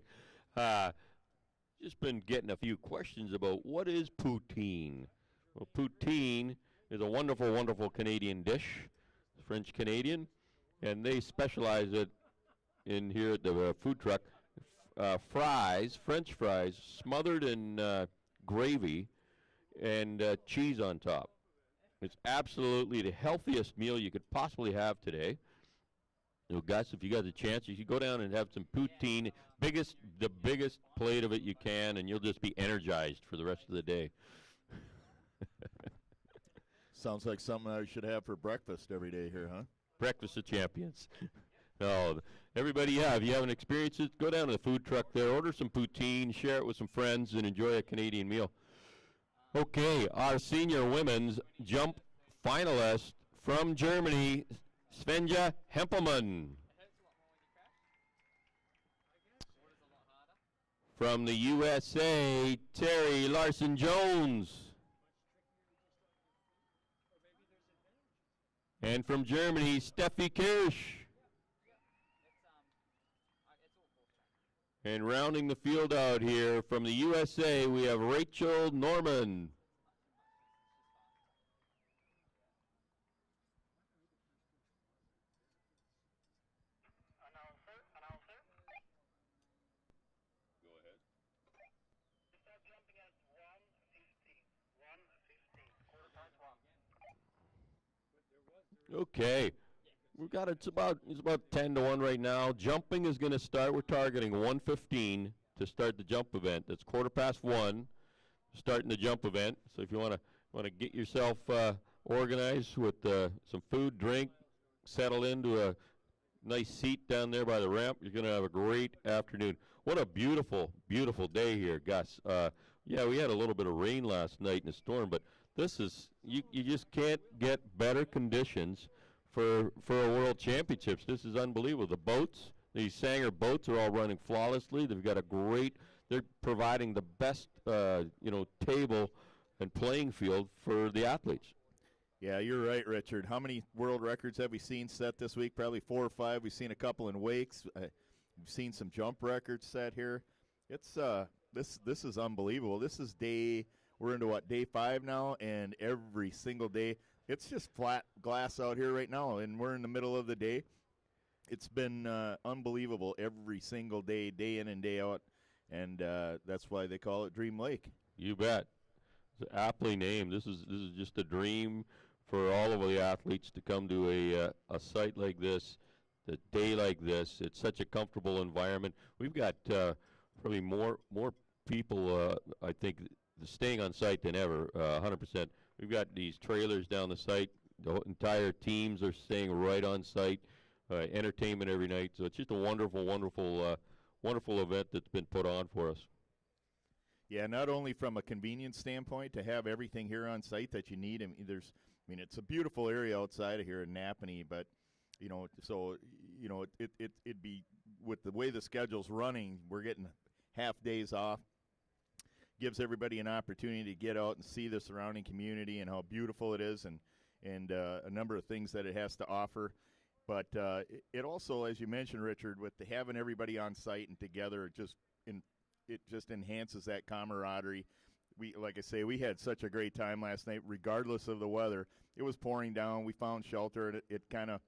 Just been getting a few questions about what is poutine. Well, poutine is a wonderful, wonderful Canadian dish, French Canadian, and they specialize it in here at the food truck. Fries, French fries, smothered in gravy and cheese on top. It's absolutely the healthiest meal you could possibly have today. You know, Gus, if you got the chance, you should go down and have some poutine, the biggest plate of it you can, and you'll just be energized for the rest of the day. Sounds like something I should have for breakfast every day here, huh? Breakfast of champions. No, everybody, if you haven't experienced it, go down to the food truck there, order some poutine, share it with some friends, and enjoy a Canadian meal. Okay, our senior women's jump finalist from Germany, Svenja Hempelmann. From the USA, Terry Larson-Jones. And from Germany, Steffi Kirsch. And rounding the field out here from the USA, we have Rachel Normand. Announcer. Go ahead. Start jumping at 1:15. 1:15. Quarter past 1. Okay. We've got it's about 10 to 1 right now. Jumping is going to start. We're targeting 1:15 to start the jump event. That's quarter past 1 starting the jump event. So if you want to get yourself organized with some food, drink, settle into a nice seat down there by the ramp, you're going to have a great afternoon. What a beautiful, beautiful day here, Gus. Yeah, we had a little bit of rain last night in a storm, but this is you just can't get better conditions for a World Championships. This is unbelievable. The boats, these Sanger boats are all running flawlessly. They've got they're providing the best, table and playing field for the athletes. Yeah, you're right, Richard. How many world records have we seen set this week? Probably 4 or 5. We've seen a couple in wakes. We've seen some jump records set here. It's this is unbelievable. This is we're into day 5 now, and every single day it's just flat glass out here right now, and we're in the middle of the day. it's been unbelievable every single day, day in and day out, and that's why they call it Dream Lake. You bet. It's aptly named. This is just a dream for all of the athletes to come to a site like this, a day like this. It's such a comfortable environment. We've got probably more people, I think, staying on site than ever. 100%. We've got these trailers down the site. The entire teams are staying right on site. Entertainment every night. So it's just a wonderful, wonderful event that's been put on for us. Yeah, not only from a convenience standpoint to have everything here on site that you need. I mean, it's a beautiful area outside of here in Napanee, but it'd be with the way the schedule's running, we're getting half days off. Gives everybody an opportunity to get out and see the surrounding community and how beautiful it is, and a number of things that it has to offer. But it also, as you mentioned, Richard, with having everybody on site and together, it just enhances that camaraderie. Like I say, we had such a great time last night, regardless of the weather. It was pouring down. We found shelter, and it kind of,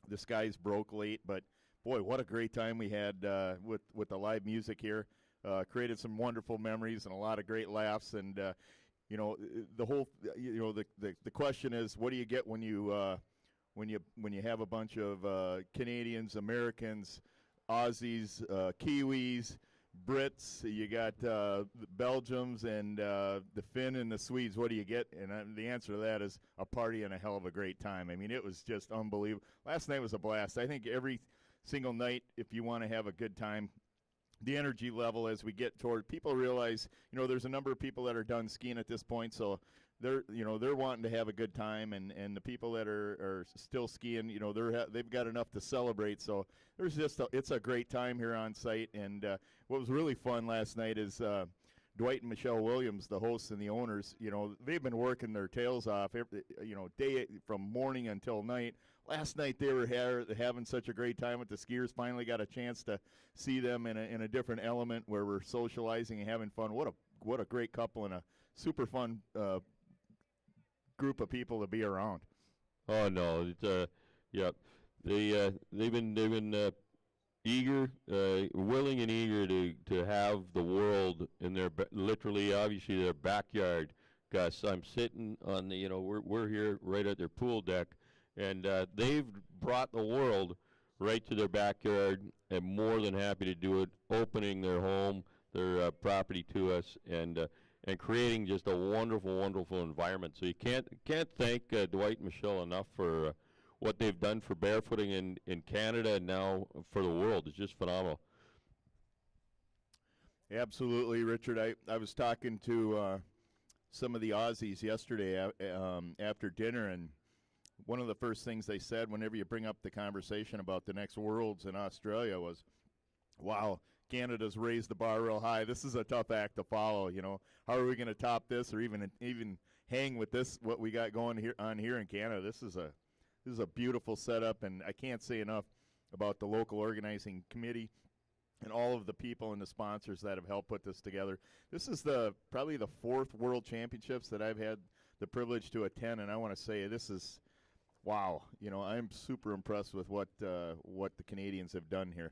the skies broke late. But boy, what a great time we had with the live music here. Created some wonderful memories and a lot of great laughs. And the whole, the question is, what do you get when you have a bunch of Canadians, Americans, Aussies, Kiwis, Brits, you got the Belgians and the Finn and the Swedes. What do you get? And the answer to that is a party and a hell of a great time. I mean, it was just unbelievable. Last night was a blast. I think every single night, if you want to have a good time, the energy level as we get toward, people realize, there's a number of people that are done skiing at this point, so they're wanting to have a good time, and the people that are still skiing, they've got enough to celebrate. So there's it's a great time here on site. And what was really fun last night is Dwight and Michelle Williams, the hosts and the owners. They've been working their tails off, day from morning until night. Last night they were having such a great time with the skiers. Finally got a chance to see them in a different element where we're socializing and having fun. What a great couple and a super fun group of people to be around. Oh no, it's they've been eager, willing and eager to have the world in their literally, obviously, their backyard. Gus, I'm sitting on the we're here right at their pool deck, and they've brought the world right to their backyard, and more than happy to do it, opening their home, their property to us, and creating just a wonderful, wonderful environment. So you can't thank Dwight and Michelle enough for what they've done for barefooting in Canada and now for the world. It's just phenomenal. Absolutely, Richard. I was talking to some of the Aussies yesterday after dinner, and one of the first things they said whenever you bring up the conversation about the next Worlds in Australia was, wow, Canada's raised the bar real high. This is a tough act to follow. How are we going to top this, or even hang with this? What we got going here in Canada? This is a beautiful setup, and I can't say enough about the local organizing committee and all of the people and the sponsors that have helped put this together. This is probably the 4th World Championships that I've had the privilege to attend, and I want to say this is wow. I'm super impressed with what the Canadians have done here.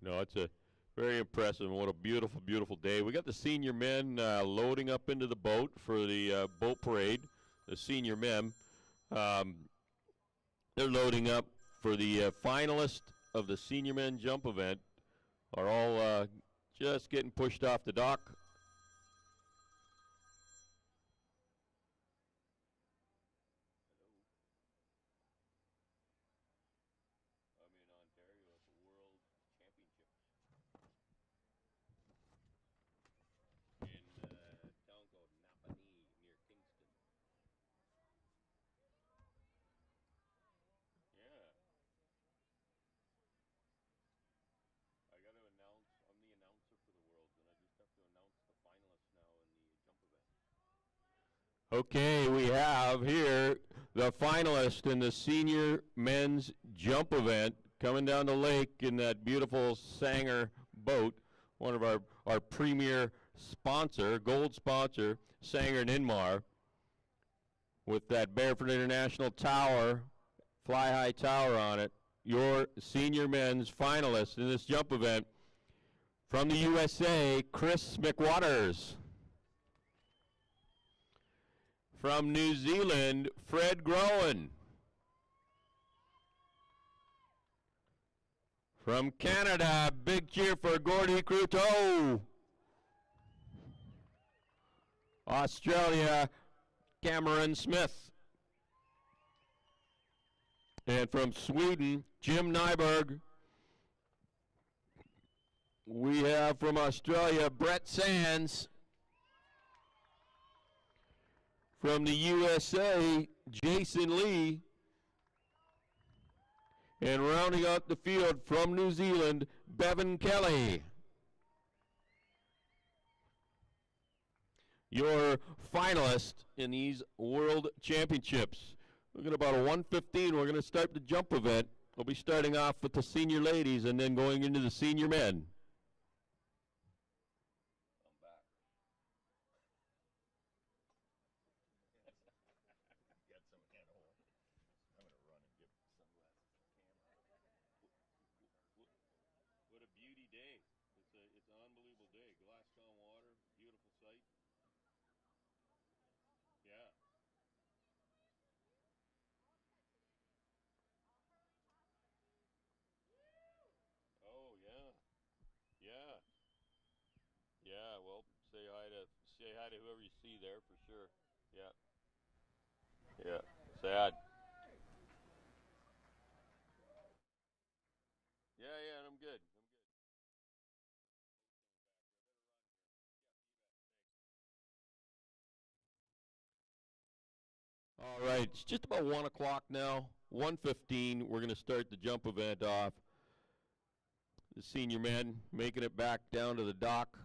No, it's a very impressive, and what a beautiful, beautiful day. We got the senior men loading up into the boat for the boat parade, the senior men. They're loading up for the finalists of the senior men jump event, are all just getting pushed off the dock. Okay, we have here the finalist in the senior men's jump event coming down the lake in that beautiful Sanger boat, one of our premier sponsor, gold sponsor, Sanger and Inmar, with that Barefoot International tower, fly-high tower on it. your senior men's finalists in this jump event. From the USA, Chris McWaters. From New Zealand, Fred Groen. From Canada, big cheer for Gordy Cruteau. Australia, Cameron Smith. And from Sweden, Jim Nyberg. We have from Australia, Brett Sands. From the USA, Jason Lee. And rounding out the field from New Zealand, Bevan Kelly. Your finalist in these World Championships. Looking at about a 1:15, we're going to start the jump event. We'll be starting off with the senior ladies and then going into the senior men. What a beauty day. It's an unbelievable day. Glass calm water, beautiful sight. Yeah. Oh yeah. Yeah. Yeah, well, say hi to whoever you see there for sure. Yeah. Yeah. Sad. Yeah, I'm good. All right, it's just about 1 o'clock now. 1:15, we're going to start the jump event off. The senior men making it back down to the dock.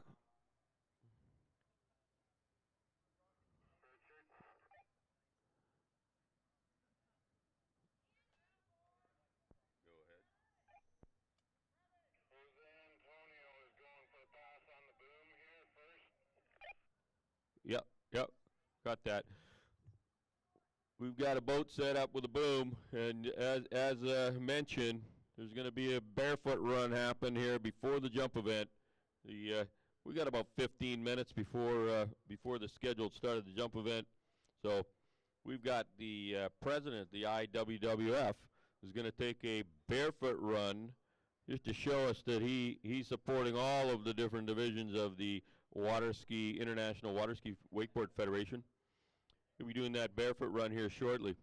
Go ahead. Jose Antonio is going for the pass on the boom here first. Yep, got that. We've got a boat set up with a boom, and as mentioned, there's going to be a barefoot run happen here before the jump event. We got about 15 minutes before the scheduled start of the jump event. So we've got the president of the IWWF is going to take a barefoot run just to show us that he's supporting all of the different divisions of the Waterski International Waterski Wakeboard Federation. He'll be doing that barefoot run here shortly.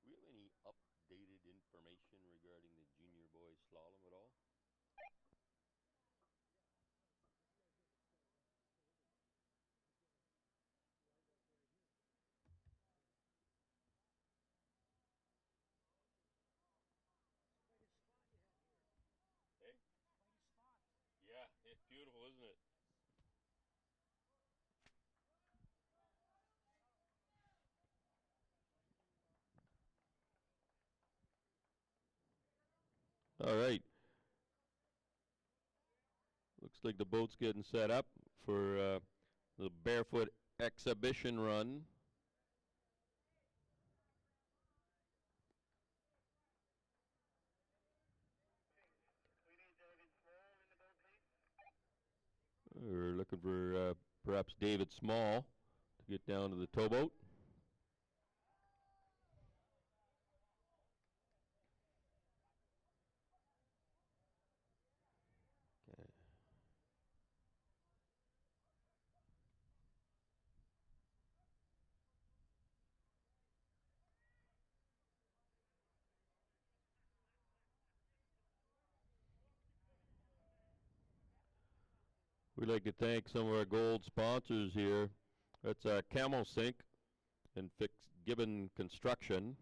Do we have any updated information regarding the junior boys slalom at all? Hey? Yeah, it's beautiful, isn't it? All right. Looks like the boat's getting set up for the barefoot exhibition run. We need David Small in the boat, please. We're looking for perhaps David Small to get down to the towboat. Okay. We'd like to thank some of our gold sponsors here. That's Camel Sink and Gibbon Construction.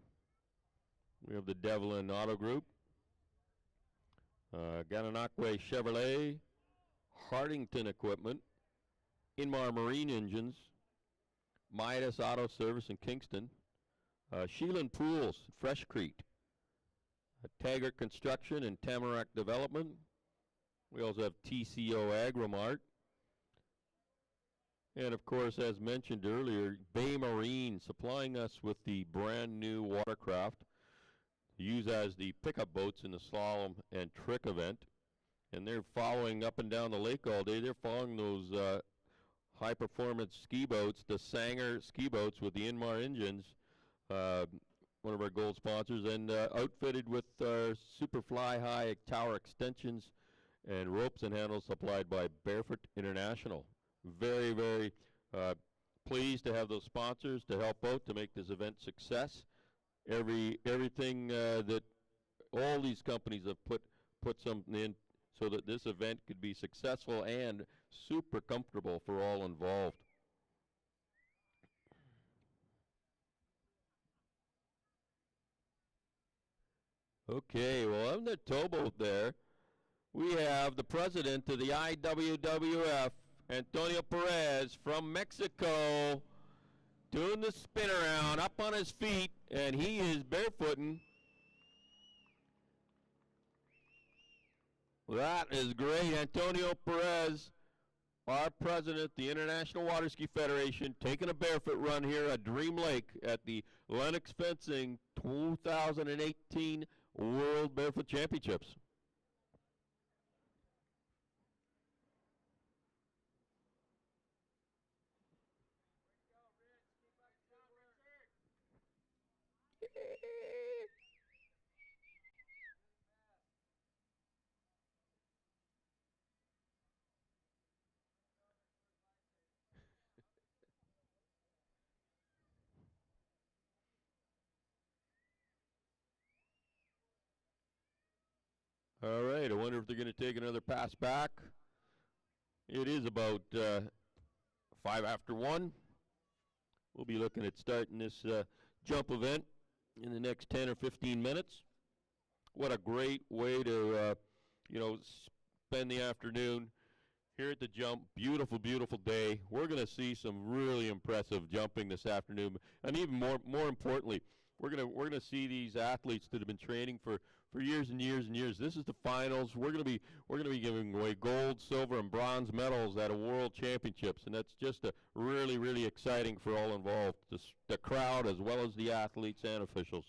We have the Devlin Auto Group. Gananoque Chevrolet, Hartington Equipment, Inmar Marine Engines, Midas Auto Service in Kingston, Sheelan Pools, Fresh Crete, Taggart Construction and Tamarack Development. We also have TCO Agrimart. And of course, as mentioned earlier, Bay Marine supplying us with the brand new watercraft to use as the pickup boats in the slalom and trick event. And they're following up and down the lake all day. They're following those high performance ski boats, the Sanger ski boats with the Inmar engines, one of our gold sponsors, and outfitted with super fly high tower extensions and ropes and handles supplied by Barefoot International. Very, very pleased to have those sponsors to help out to make this event success. Everything that all these companies have put something in so that this event could be successful and super comfortable for all involved. Okay, well, on the towboat there, we have the president of the IWWF, Antonio Perez from Mexico, doing the spin around up on his feet, and he is barefooting. That is great. Antonio Perez, our president, the International Waterski Federation, taking a barefoot run here at Dream Lake at the Lennox Fencing 2018 World Barefoot Championships. All right, I wonder if they're going to take another pass back. It is about 5 after 1. We'll be looking at starting this jump event in the next 10 or 15 minutes. What a great way to, spend the afternoon here at the jump. Beautiful, beautiful day. We're going to see some really impressive jumping this afternoon, and even more importantly, we're gonna see these athletes that have been training for years and years and years. This is the finals. We're gonna be giving away gold, silver, and bronze medals at a world championships, and that's just really, really exciting for all involved, the crowd as well as the athletes and officials.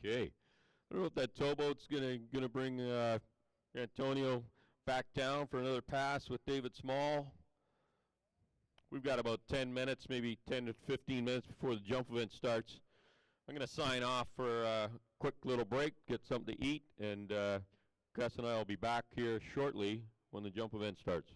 Okay, I don't know if that towboat's gonna bring Antonio back down for another pass with David Small. We've got about 10 minutes, maybe 10 to 15 minutes before the jump event starts. I'm gonna sign off for a quick little break, get something to eat, and Gus and I will be back here shortly when the jump event starts.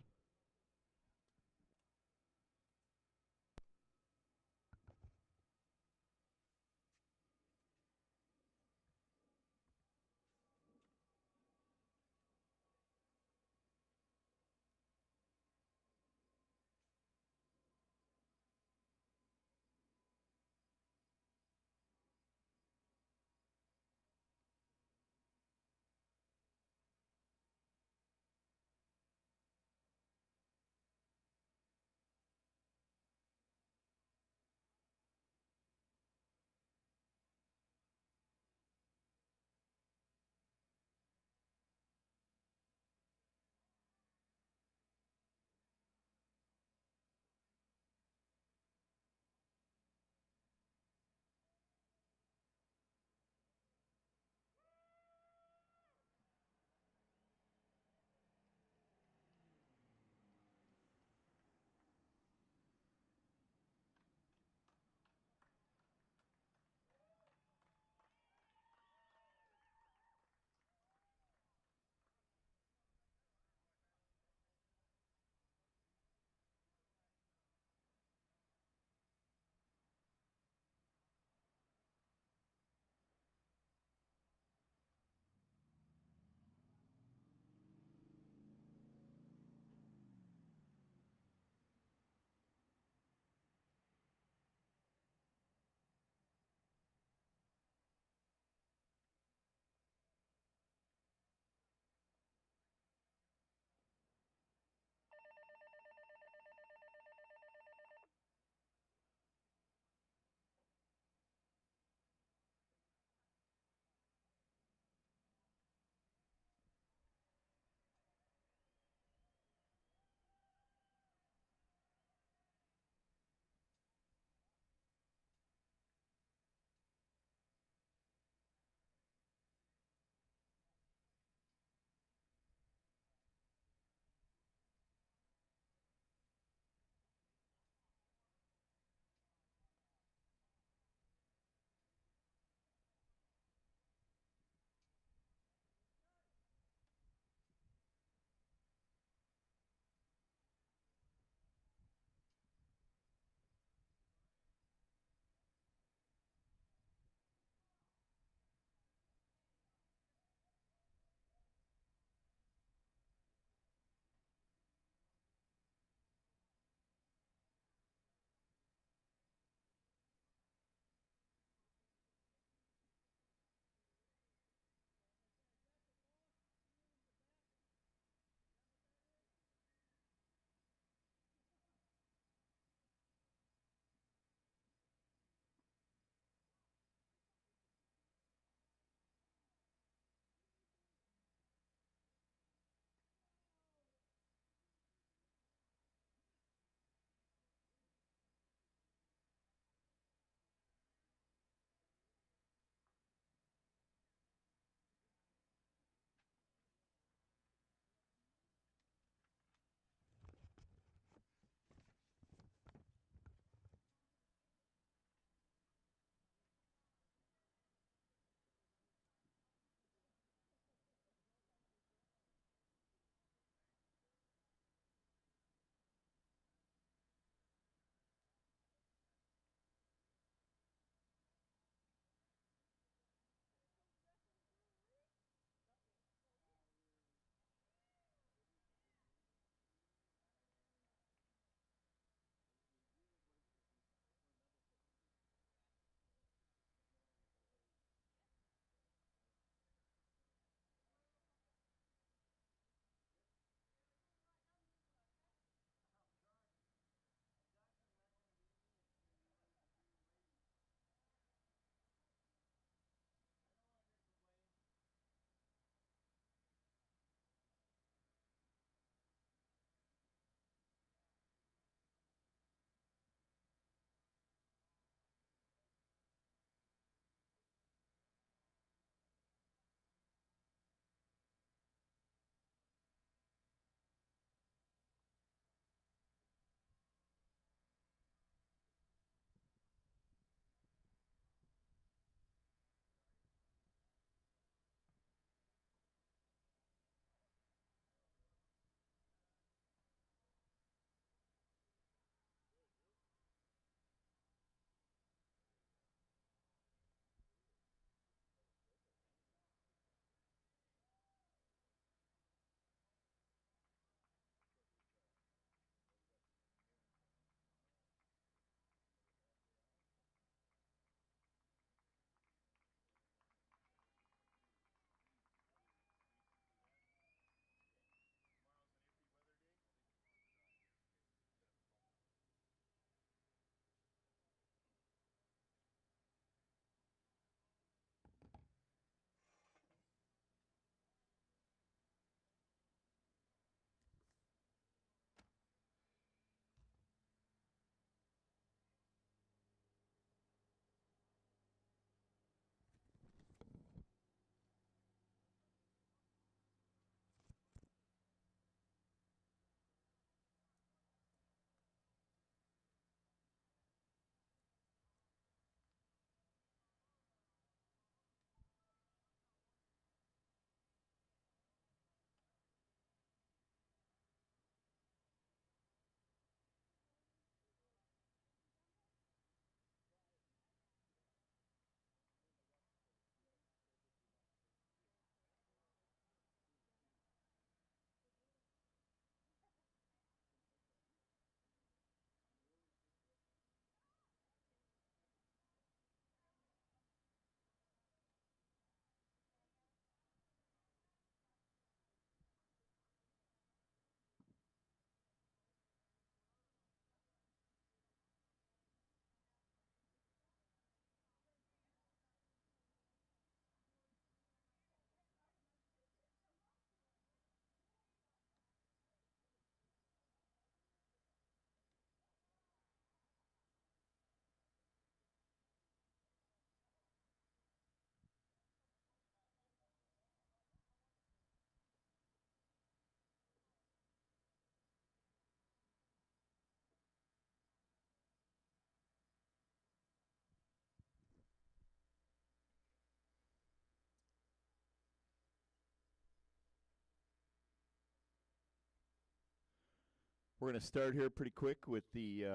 We're going to start here pretty quick with the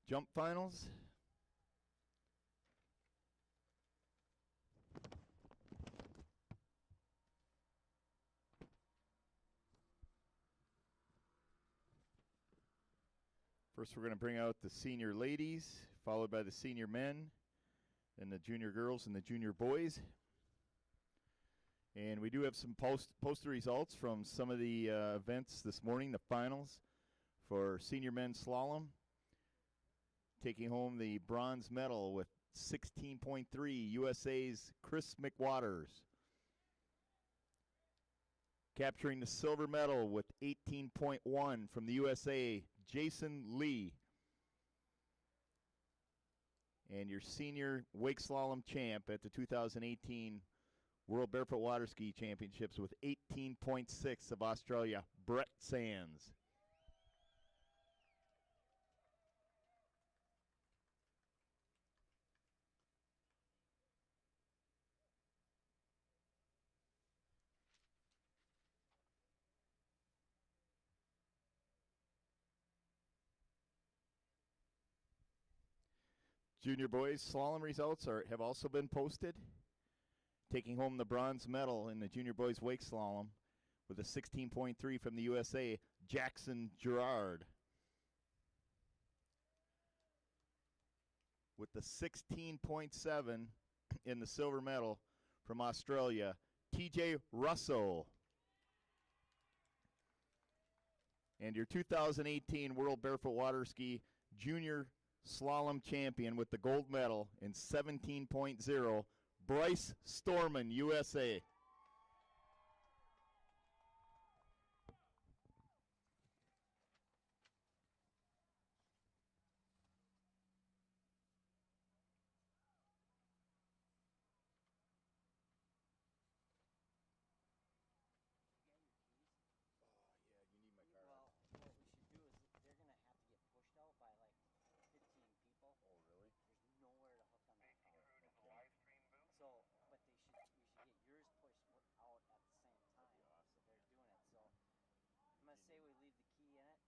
jump finals. First, we're going to bring out the senior ladies, followed by the senior men, then the junior girls and the junior boys. And we do have some poster results from some of the events this morning, the finals for senior men's slalom. Taking home the bronze medal with 16.3, USA's Chris McWaters. Capturing the silver medal with 18.1 from the USA, Jason Lee. And your senior wake slalom champ at the 2018 World Barefoot Waterski Championships with 18.6 of Australia, Brett Sands. Junior boys slalom results have also been posted. Taking home the bronze medal in the junior boys wake slalom with a 16.3 from the USA, Jackson Gerard. With the 16.7 in the silver medal from Australia, TJ Russell. And your 2018 World Barefoot Waterski Junior Slalom champion with the gold medal in 17.0, Bryce Storman, USA. Well, what we should do is they're going to have to get pushed out by like 15 people. Oh, really? There's nowhere to hook on that car. So, but we should get yours pushed out at the same time. That'd be awesome. They're doing it. So, I'm going to say we leave the key in it.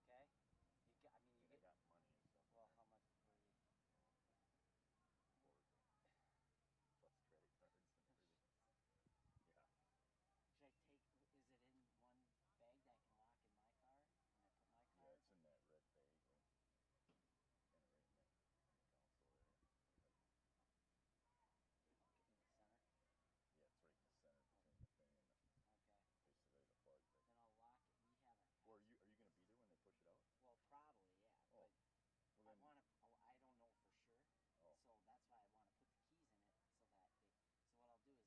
Okay? You got, I mean, you get. got money and stuff. Well, how much were you? Plus credit cards and everything. Yeah. Should I take, is it in one bag that I can lock in my car? When I put my car? Yeah, it's in that red bag. Kind of right in the console there. Lock it in the center? Yeah, it's right in the center between the thing and the, Okay. basically the plug. Right. Then I'll lock it. We have a. Well, are you going to be there when they push it out? Well, probably, yeah. Oh. But Well, I then, want to. Oh, I don't know for sure. Oh. So that's why I want to put the keys in it so that they. So what I'll do is I have our passports locked in my glove box. oh, okay.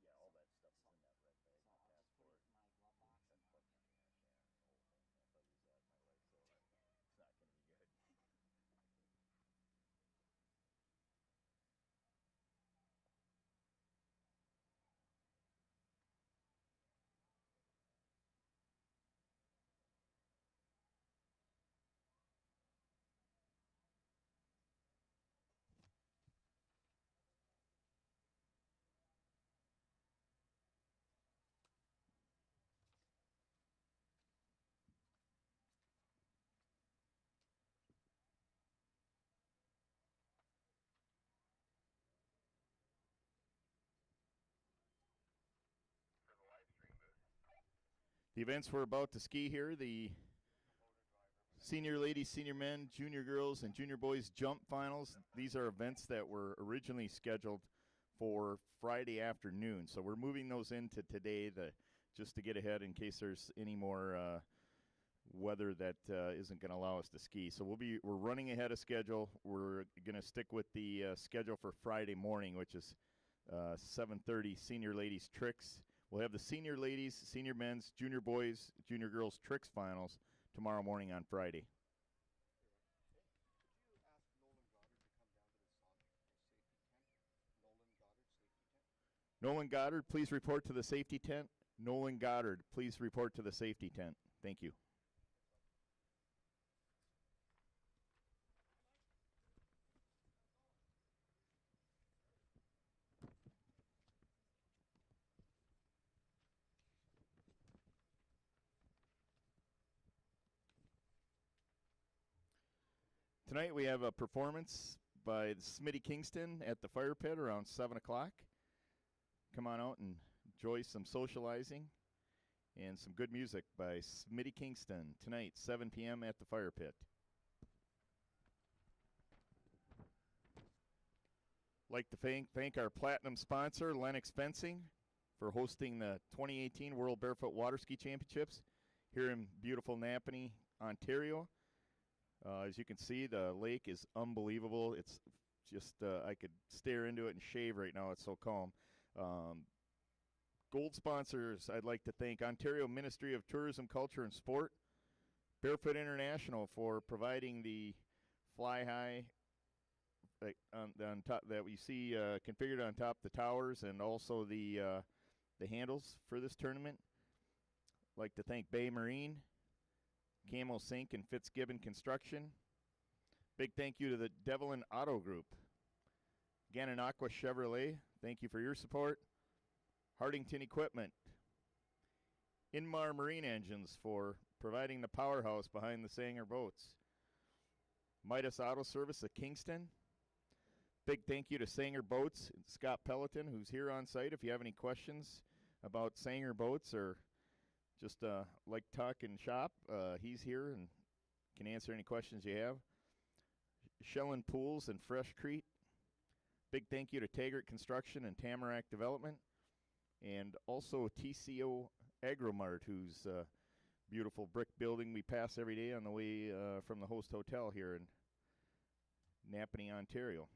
Yeah, all that stuff is in that red bag. So My I'll just put passport. it in my glove box and lock it. Cash, yeah. Oh, if I lose that, my life's over. It's not going to be good. The events we're about to ski here, the senior ladies, senior men, junior girls, and junior boys jump finals. These are events that were originally scheduled for Friday afternoon. So we're moving those into today just to get ahead in case there's any more weather that isn't going to allow us to ski. So we're running ahead of schedule. We're going to stick with the schedule for Friday morning, which is 7:30 senior ladies tricks. We'll have the senior ladies, senior men's, junior boys, junior girls tricks finals tomorrow morning on Friday. Could you ask Nolan Goddard to come down to the safety tent? Nolan Goddard, safety tent. Nolan Goddard, please report to the safety tent. Nolan Goddard, please report to the safety tent. Thank you. Tonight we have a performance by Smitty Kingston at the fire pit around 7 o'clock. Come on out and enjoy some socializing and some good music by Smitty Kingston tonight, 7 p.m. at the fire pit. Like to thank our platinum sponsor, Lennox Fencing, for hosting the 2018 World Barefoot Waterski Championships here in beautiful Napanee, Ontario. As you can see, the lake is unbelievable. It's just, I could stare into it and shave right now. It's so calm. Gold sponsors, I'd like to thank Ontario Ministry of Tourism, Culture, and Sport, Barefoot International for providing the fly high on top that we see configured on top of the towers, and also the handles for this tournament. I'd like to thank Bay Marine, Camo Sink, and Fitzgibbon Construction. Big thank you to the Devlin Auto Group. Gananoqua Chevrolet, thank you for your support. Hardington Equipment. Inmar Marine Engines for providing the powerhouse behind the Sanger boats. Midas Auto Service of Kingston. Big thank you to Sanger Boats, Scott Pelleton, who's here on site. If you have any questions about Sanger Boats or just like talk and shop, he's here and can answer any questions you have. Shellen Pools and Freshcrete. Big thank you to Taggart Construction and Tamarack Development. And also TCO Agromart, whose beautiful brick building we pass every day on the way from the Host Hotel here in Napanee, Ontario.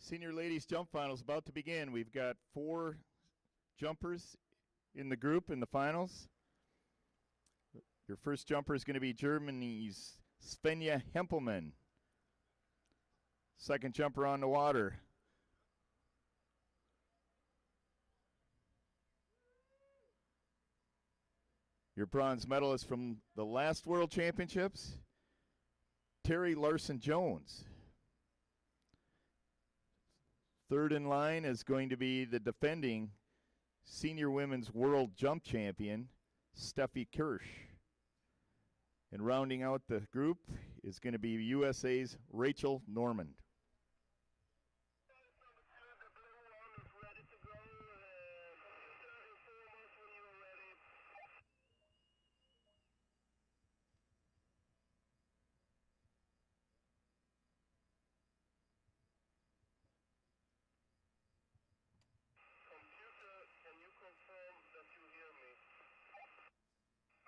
Senior ladies jump finals about to begin. We've got 4 jumpers in the group in the finals. Your first jumper is going to be Germany's Svenja Hempelmann. Second jumper on the water. Your bronze medalist from the last World Championships, Terry Larson-Jones. Third in line is going to be the defending senior women's world jump champion, Steffi Kirsch. And rounding out the group is going to be USA's Rachel Normand.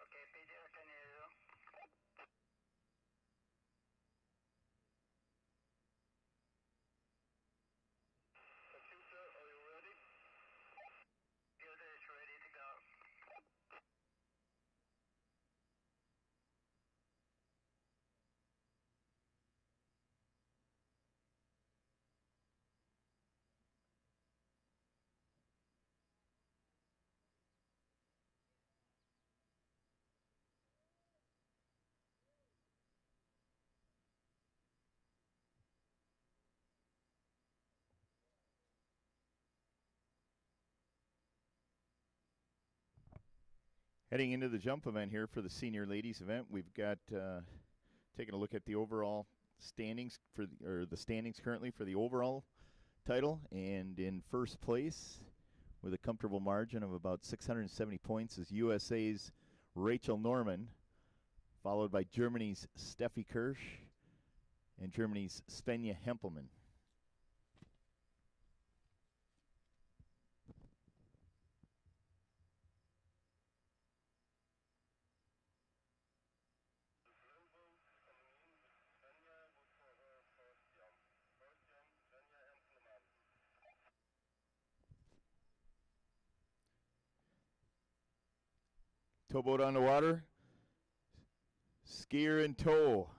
Okay, PJ, I can hear you. Computer, are you ready? Computer is ready to go. Heading into the jump event here for the senior ladies event, we've got taking a look at the overall standings for the standings currently for the overall title, and in first place with a comfortable margin of about 670 points is USA's Rachel Normand, followed by Germany's Steffi Kirsch and Germany's Svenja Hempelmann. Towboat on the water. Skier in tow.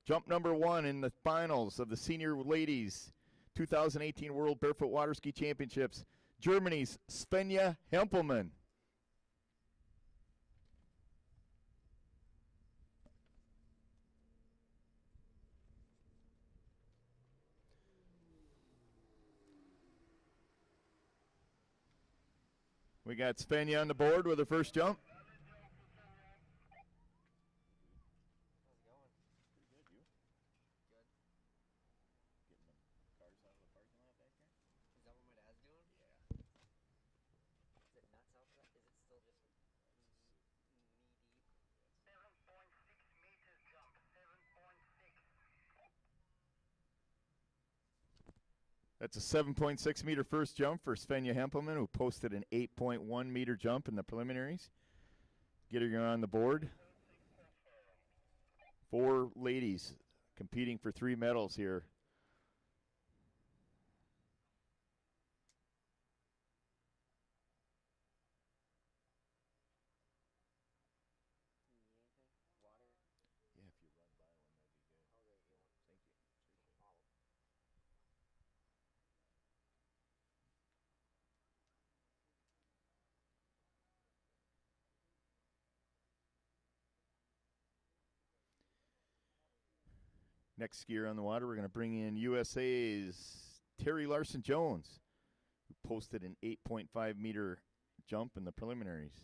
Jump number 1 in the finals of the Senior Ladies 2018 World Barefoot Waterski Championships. Germany's Svenja Hempelmann. We got Svenja on the board with her first jump. That's a 7.6 meter first jump for Svenja Hempelmann, who posted an 8.1 meter jump in the preliminaries. Getting her on the board. 4 ladies competing for 3 medals here. Next skier on the water, we're going to bring in USA's Terry Larson-Jones, who posted an 8.5 meter jump in the preliminaries.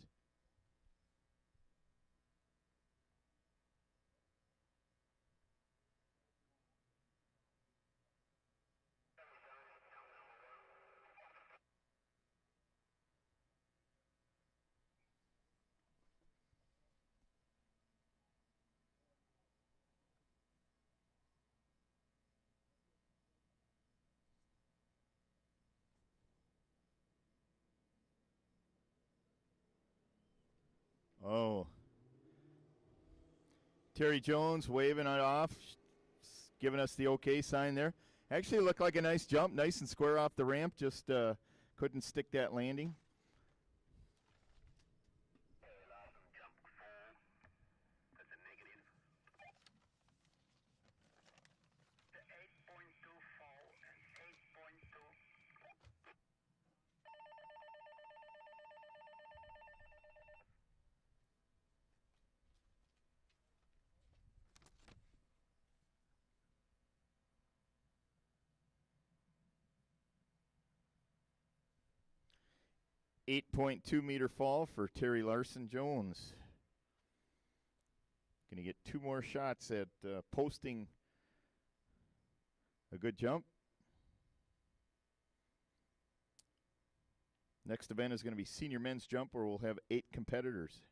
Oh. Terry Jones waving it off, giving us the okay sign there. Actually looked like a nice jump, nice and square off the ramp, just couldn't stick that landing. That's a negative. The 8.2 fall and 8.2. .2 meter fall for Terry Larson Jones. Going to get 2 more shots at posting a good jump. Next event is going to be senior men's jump, where we'll have 8 competitors.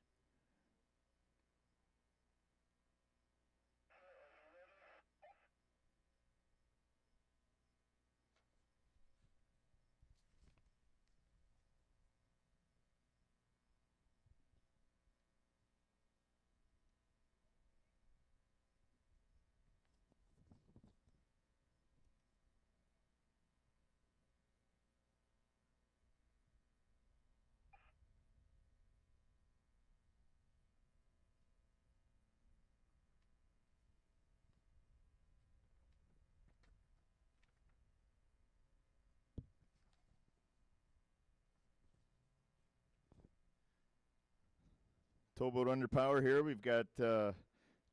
Towboat under power here. We've got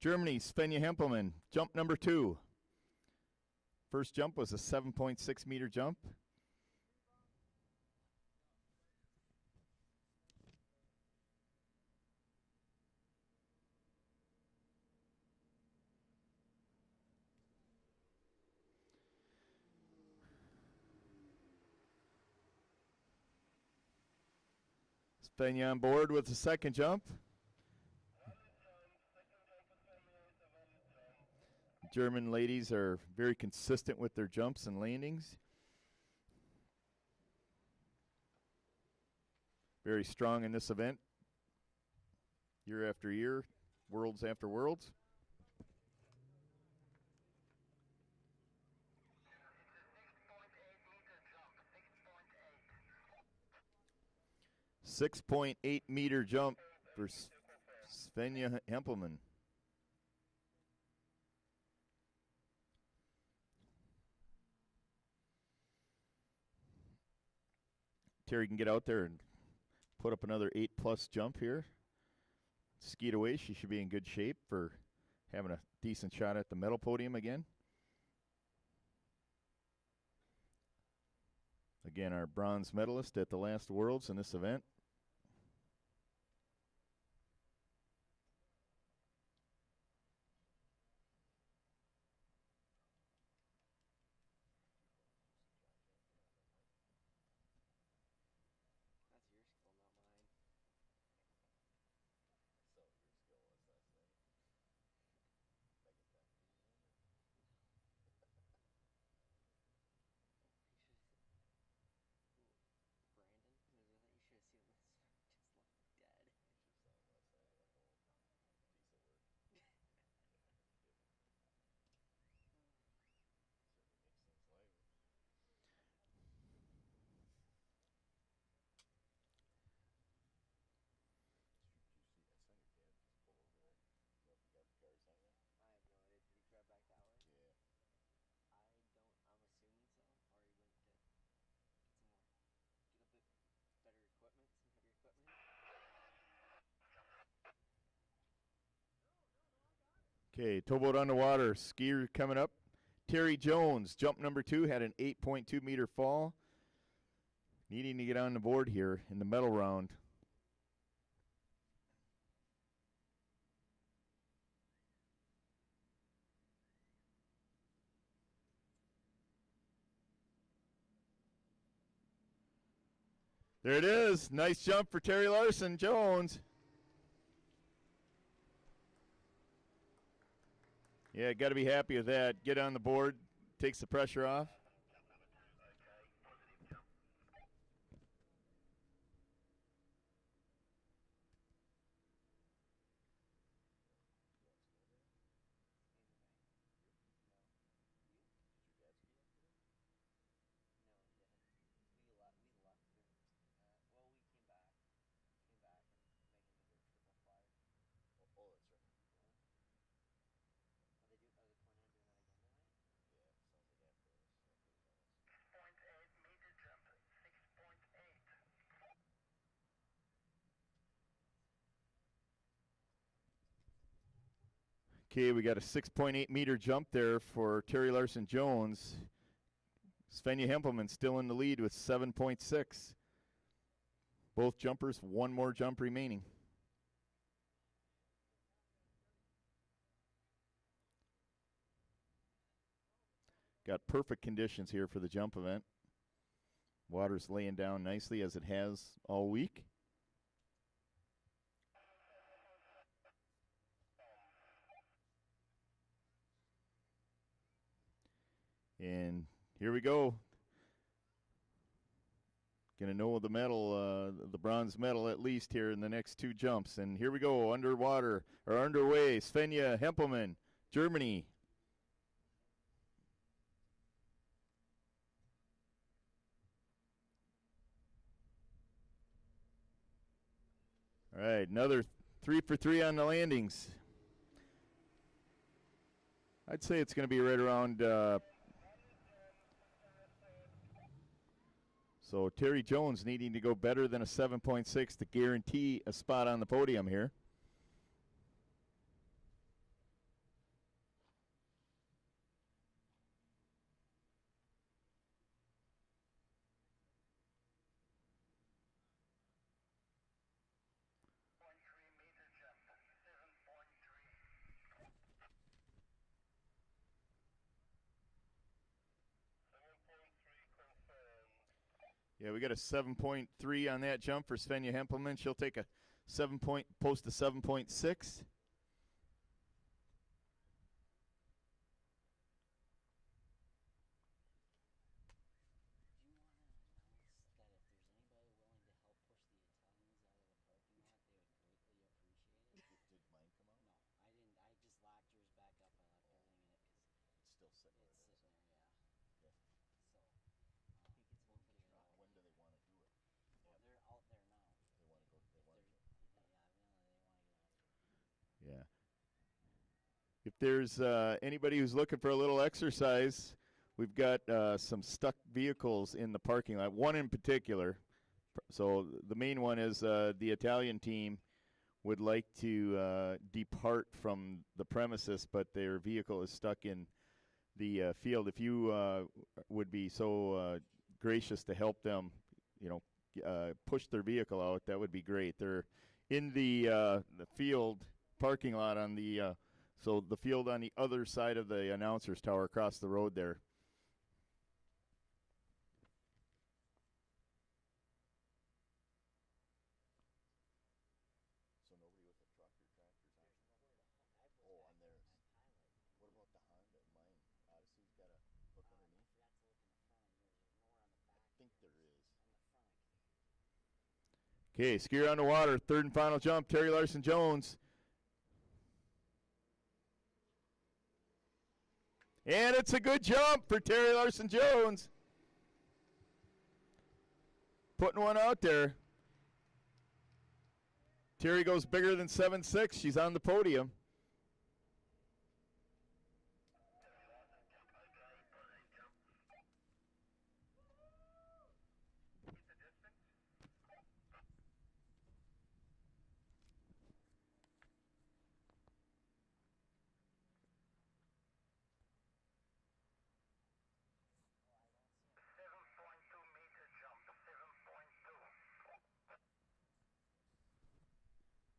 Germany's Svenja Hempelmann, jump number 2. First jump was a 7.6 meter jump. Svenja on board with the second jump. German ladies are very consistent with their jumps and landings. Very strong in this event. Year after year, worlds after worlds. It's a 6.8 meter jump for Svenja Hempelmann. Terry can get out there and put up another 8+ jump here. Skied away. She should be in good shape for having a decent shot at the medal podium again. Again, our bronze medalist at the last Worlds in this event. That's your skill, not mine. So your skill was last night. Make it 10. Brandon? You should have seen this. Just look dead. You should have saw him last night. Like, oh, piece of work. Certainly makes things lively. Did you see? I saw your dad just pull over there. You know if he got the car signed yet? I have no idea. Did he drive back to ours? Yeah. I'm assuming so. Or he went to get some more, get a bit better equipment, some heavier equipment. Okay, towboat underwater. Skier coming up. Terry Jones, jump number 2, had an 8.2 meter fall. Needing to get on the board here in the medal round. There it is. Nice jump for Terry Larson Jones. Yeah, got to be happy with that. Get on the board, takes the pressure off. Okay, we got a 6.8 meter jump there for Terry Larson Jones. Svenja Hempelman still in the lead with 7.6. Both jumpers, one more jump remaining. Got perfect conditions here for the jump event. Water's laying down nicely as it has all week. And here we go. Gonna know the medal, the bronze medal at least here in the next two jumps. And here we go, underwater, or underway. Svenja Hempelman, Germany. All right, another 3 for 3 on the landings. I'd say it's going to be right around. So Terry Jones needing to go better than a 7.6 to guarantee a spot on the podium here. Yeah, we got a 7.3 on that jump for Svenja Hempelman. She'll take a post a 7.6. Do you want to announce that if there's anybody willing to help push the Italians out of the parking lot, they would greatly appreciate it? Did mine come out? No, I didn't. I just locked yours back up. I left everything in it because It's still sitting it's there. sitting there, yeah. Okay. So, we'll figure it out. When do they want to do it? Well, they're out there now. They want to go. They want to go. Yeah, evidently they want to get out of here. Yeah. If there's anybody who's looking for a little exercise, we've got some stuck vehicles in the parking lot. One in particular. So the main one is the Italian team would like to depart from the premises, but their vehicle is stuck in the field. If you would be so gracious to help them, push their vehicle out, that would be great. They're in the field parking lot on the so the field on the other side of the announcer's tower across the road there. So nobody with a truck or tractors on? Oh, on theirs. What about the Honda? Mine, Odyssey's got a hook underneath? I forgot to look in the front of yours. There's nowhere on the back. I think there is. On the front, Okay, skier on the water, third and final jump, Terry Larson Jones. And it's a good jump for Terry Larson Jones. Putting one out there. Terry goes bigger than 7.6. She's on the podium.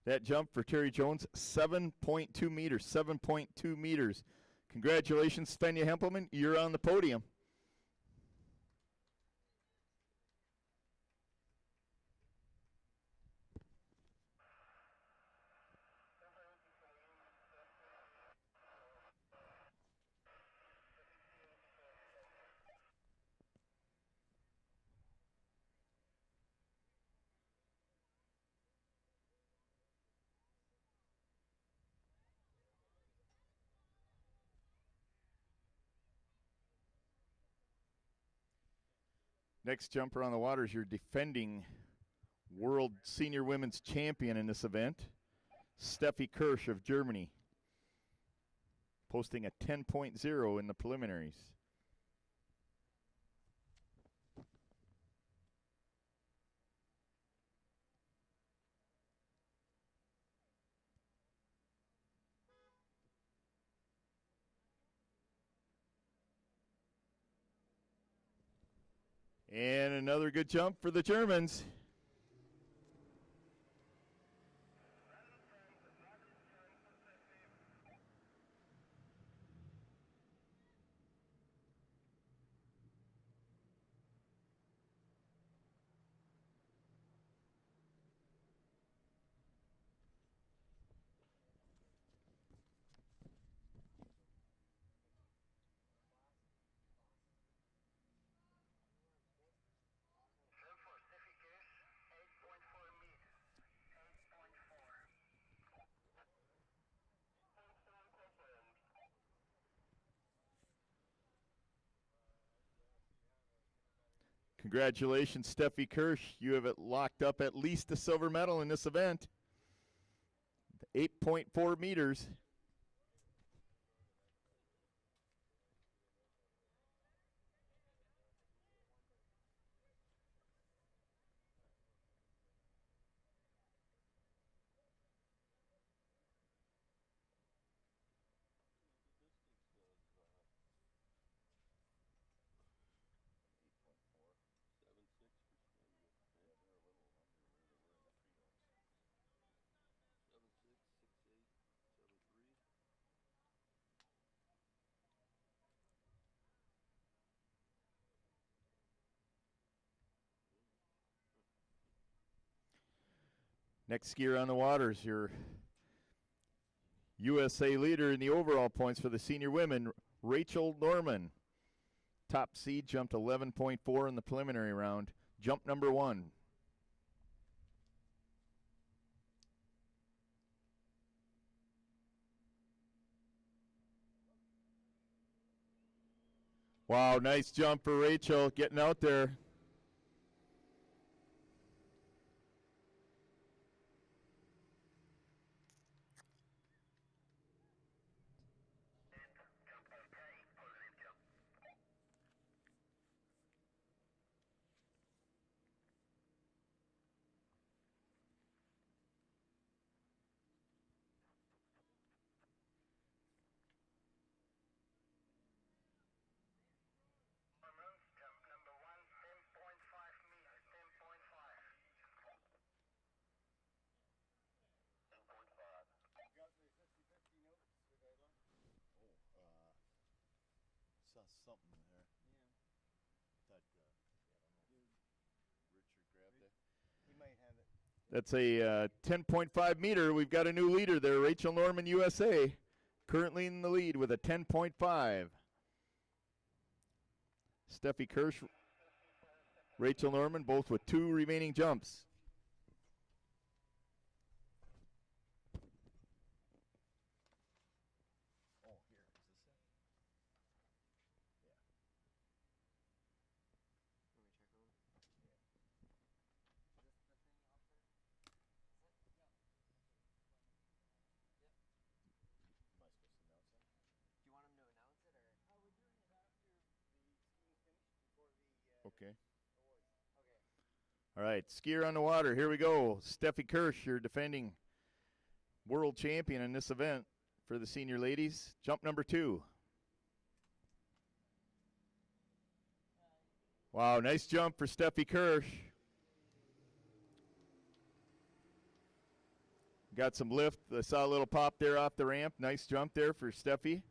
That jump for Terry Jones, 7.2 meters, 7.2 meters. Congratulations, Svenja Hempelman. You're on the podium. Next jumper on the water is your defending world senior women's champion in this event, Steffi Kirsch of Germany, posting a 10.0 in the preliminaries. And another good jump for the Germans. Jump for Steffi Kirsch, 8.4 meters. 8.4. Congratulations, Steffi Kirsch. You have it locked up at least a silver medal in this event. 8.4 meters. Next skier on the water is your USA leader in the overall points for the senior women, Rachel Norman. Top seed, jumped 11.4 in the preliminary round. Jump number 1. Wow, nice jump for Rachel, getting out there. Jump number 1, 10.5 meters. 10.5. 10.5. Got the 50-50 notes with Ava? Saw something there. Yeah. Thought, Richard grabbed it. He might have it. That's a 10.5 meter. We've got a new leader there, Rachel Norman, USA, currently in the lead with a 10.5. Steffi Kirsch, Rachel Norman, both with 2 remaining jumps. Oh, here. Is this it? Let me check on. Is this the thing off there? Is it? Yeah. Yep. Am I supposed to announce that? Do you want him to announce it or? We're doing it after the skiing finish before the Okay. awards. Okay. All right, skier on the water. Here we go. Steffi Kirsch, your defending world champion in this event for the senior ladies. Jump number 2. Wow, nice jump for Steffi Kirsch. Got some lift. I saw a little pop there off the ramp. Nice jump there for Steffi.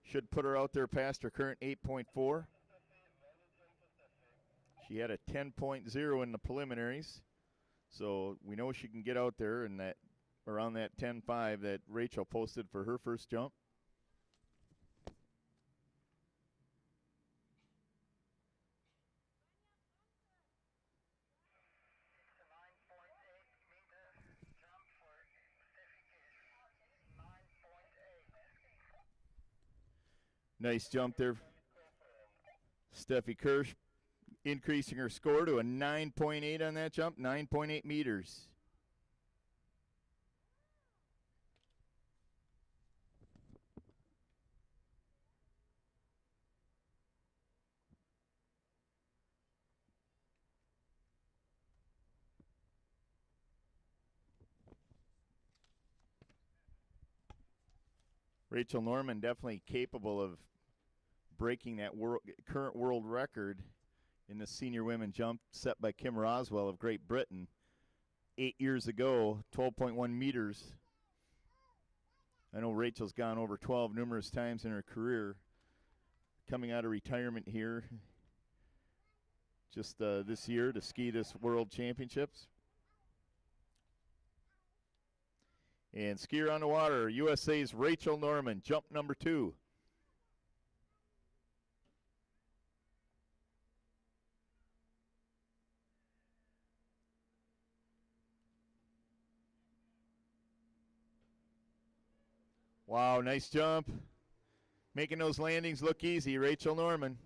Should put her out there past her current 8.4. She had a 10.0 in the preliminaries. So we know she can get out there in that around that 10.5 that Rachel posted for her first jump. It's a 9.8 meter jump for Steffi Kirsch. 9.8. Nice jump there. Steffi Kirsch increasing her score to a 9.8 on that jump, 9.8 meters. Rachel Norman definitely capable of breaking that current world record in the senior women jump set by Kim Roswell of Great Britain 8 years ago, 12.1 meters. I know Rachel's gone over 12 numerous times in her career. Coming out of retirement here just this year to ski this World Championships. And skier on the water, USA's Rachel Norman, jump number 2. Wow, nice jump. Making those landings look easy, Rachel Norman.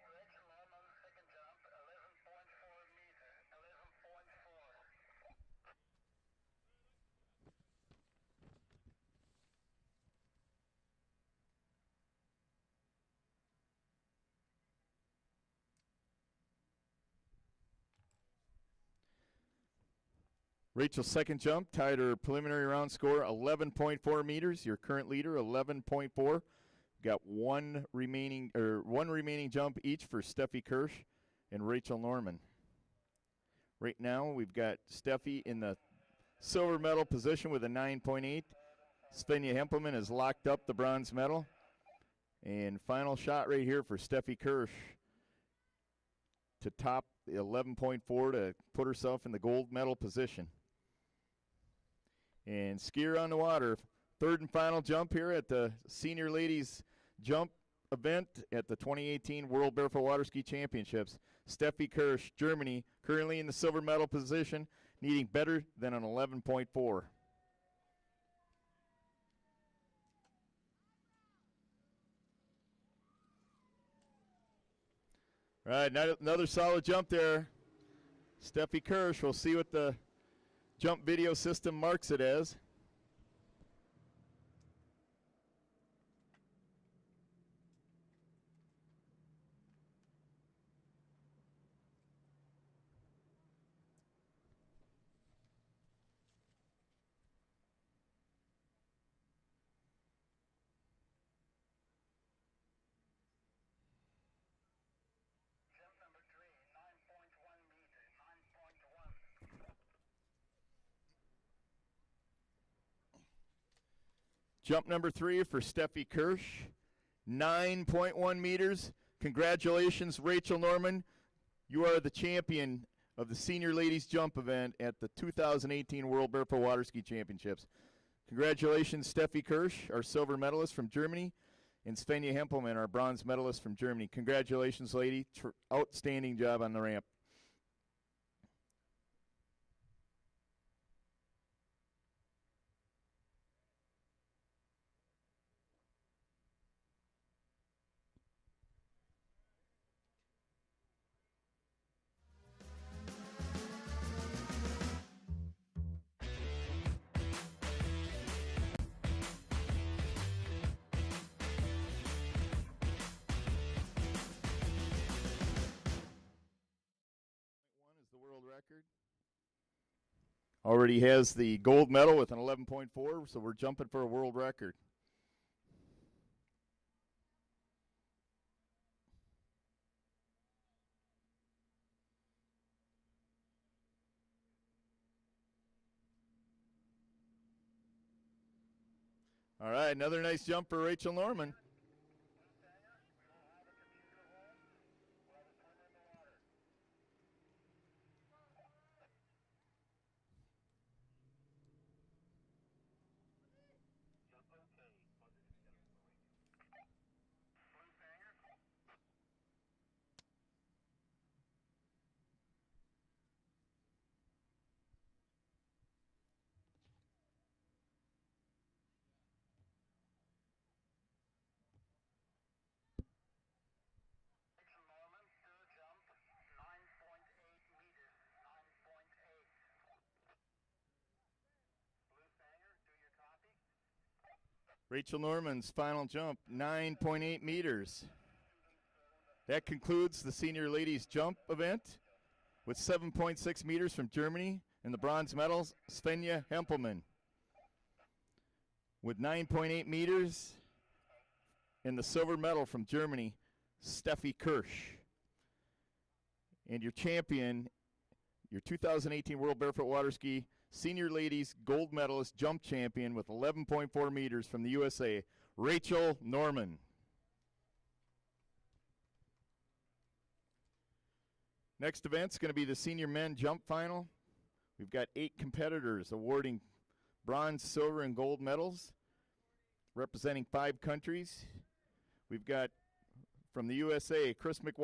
Rachel Norman, second jump, 11.4 meter, 11.4. Rachel's second jump tied her preliminary round score 11.4 meters. Your current leader 11.4. Got one remaining jump each for Steffi Kirsch and Rachel Norman. Right now we've got Steffi in the silver medal position with a 9.8. Svenja Hempelman has locked up the bronze medal. And final shot right here for Steffi Kirsch to top 11.4 to put herself in the gold medal position. And skier on the water, third and final jump here at the senior ladies jump event at the 2018 World Barefoot Waterski Championships. Steffi Kirsch, Germany, currently in the silver medal position, needing better than an 11.4. All right, another solid jump there. Steffi Kirsch, we'll see what the jump video system marks it as. Jump number 3, 9.1 meter, 9.1. Jump number 3 for Steffi Kirsch, 9.1 meters. Congratulations, Rachel Norman. You are the champion of the senior ladies jump event at the 2018 World Barefoot Waterski Championships. Congratulations, Steffi Kirsch, our silver medalist from Germany, and Svenja Hempelman, our bronze medalist from Germany. Congratulations, lady. Outstanding job on the ramp. Is the world record. Already has the gold medal with an 11.4, so we're jumping for a world record. All right, another nice jump for Rachel Norman. Rachel Norman's final jump, 9.8 meters. That concludes the senior ladies jump event with 7.6 meters from Germany, and the bronze medals, Svenja Hempelmann with 9.8 meters, and the silver medal from Germany, Steffi Kirsch. And your champion, your 2018 World Barefoot Waterski Senior Ladies Gold Medalist Jump Champion with 11.4 meters from the USA, Rachel Norman. Next event's going to be the Senior Men Jump Final. We've got 8 competitors awarding bronze, silver, and gold medals, representing 5 countries. We've got from the USA, Chris McWhorter.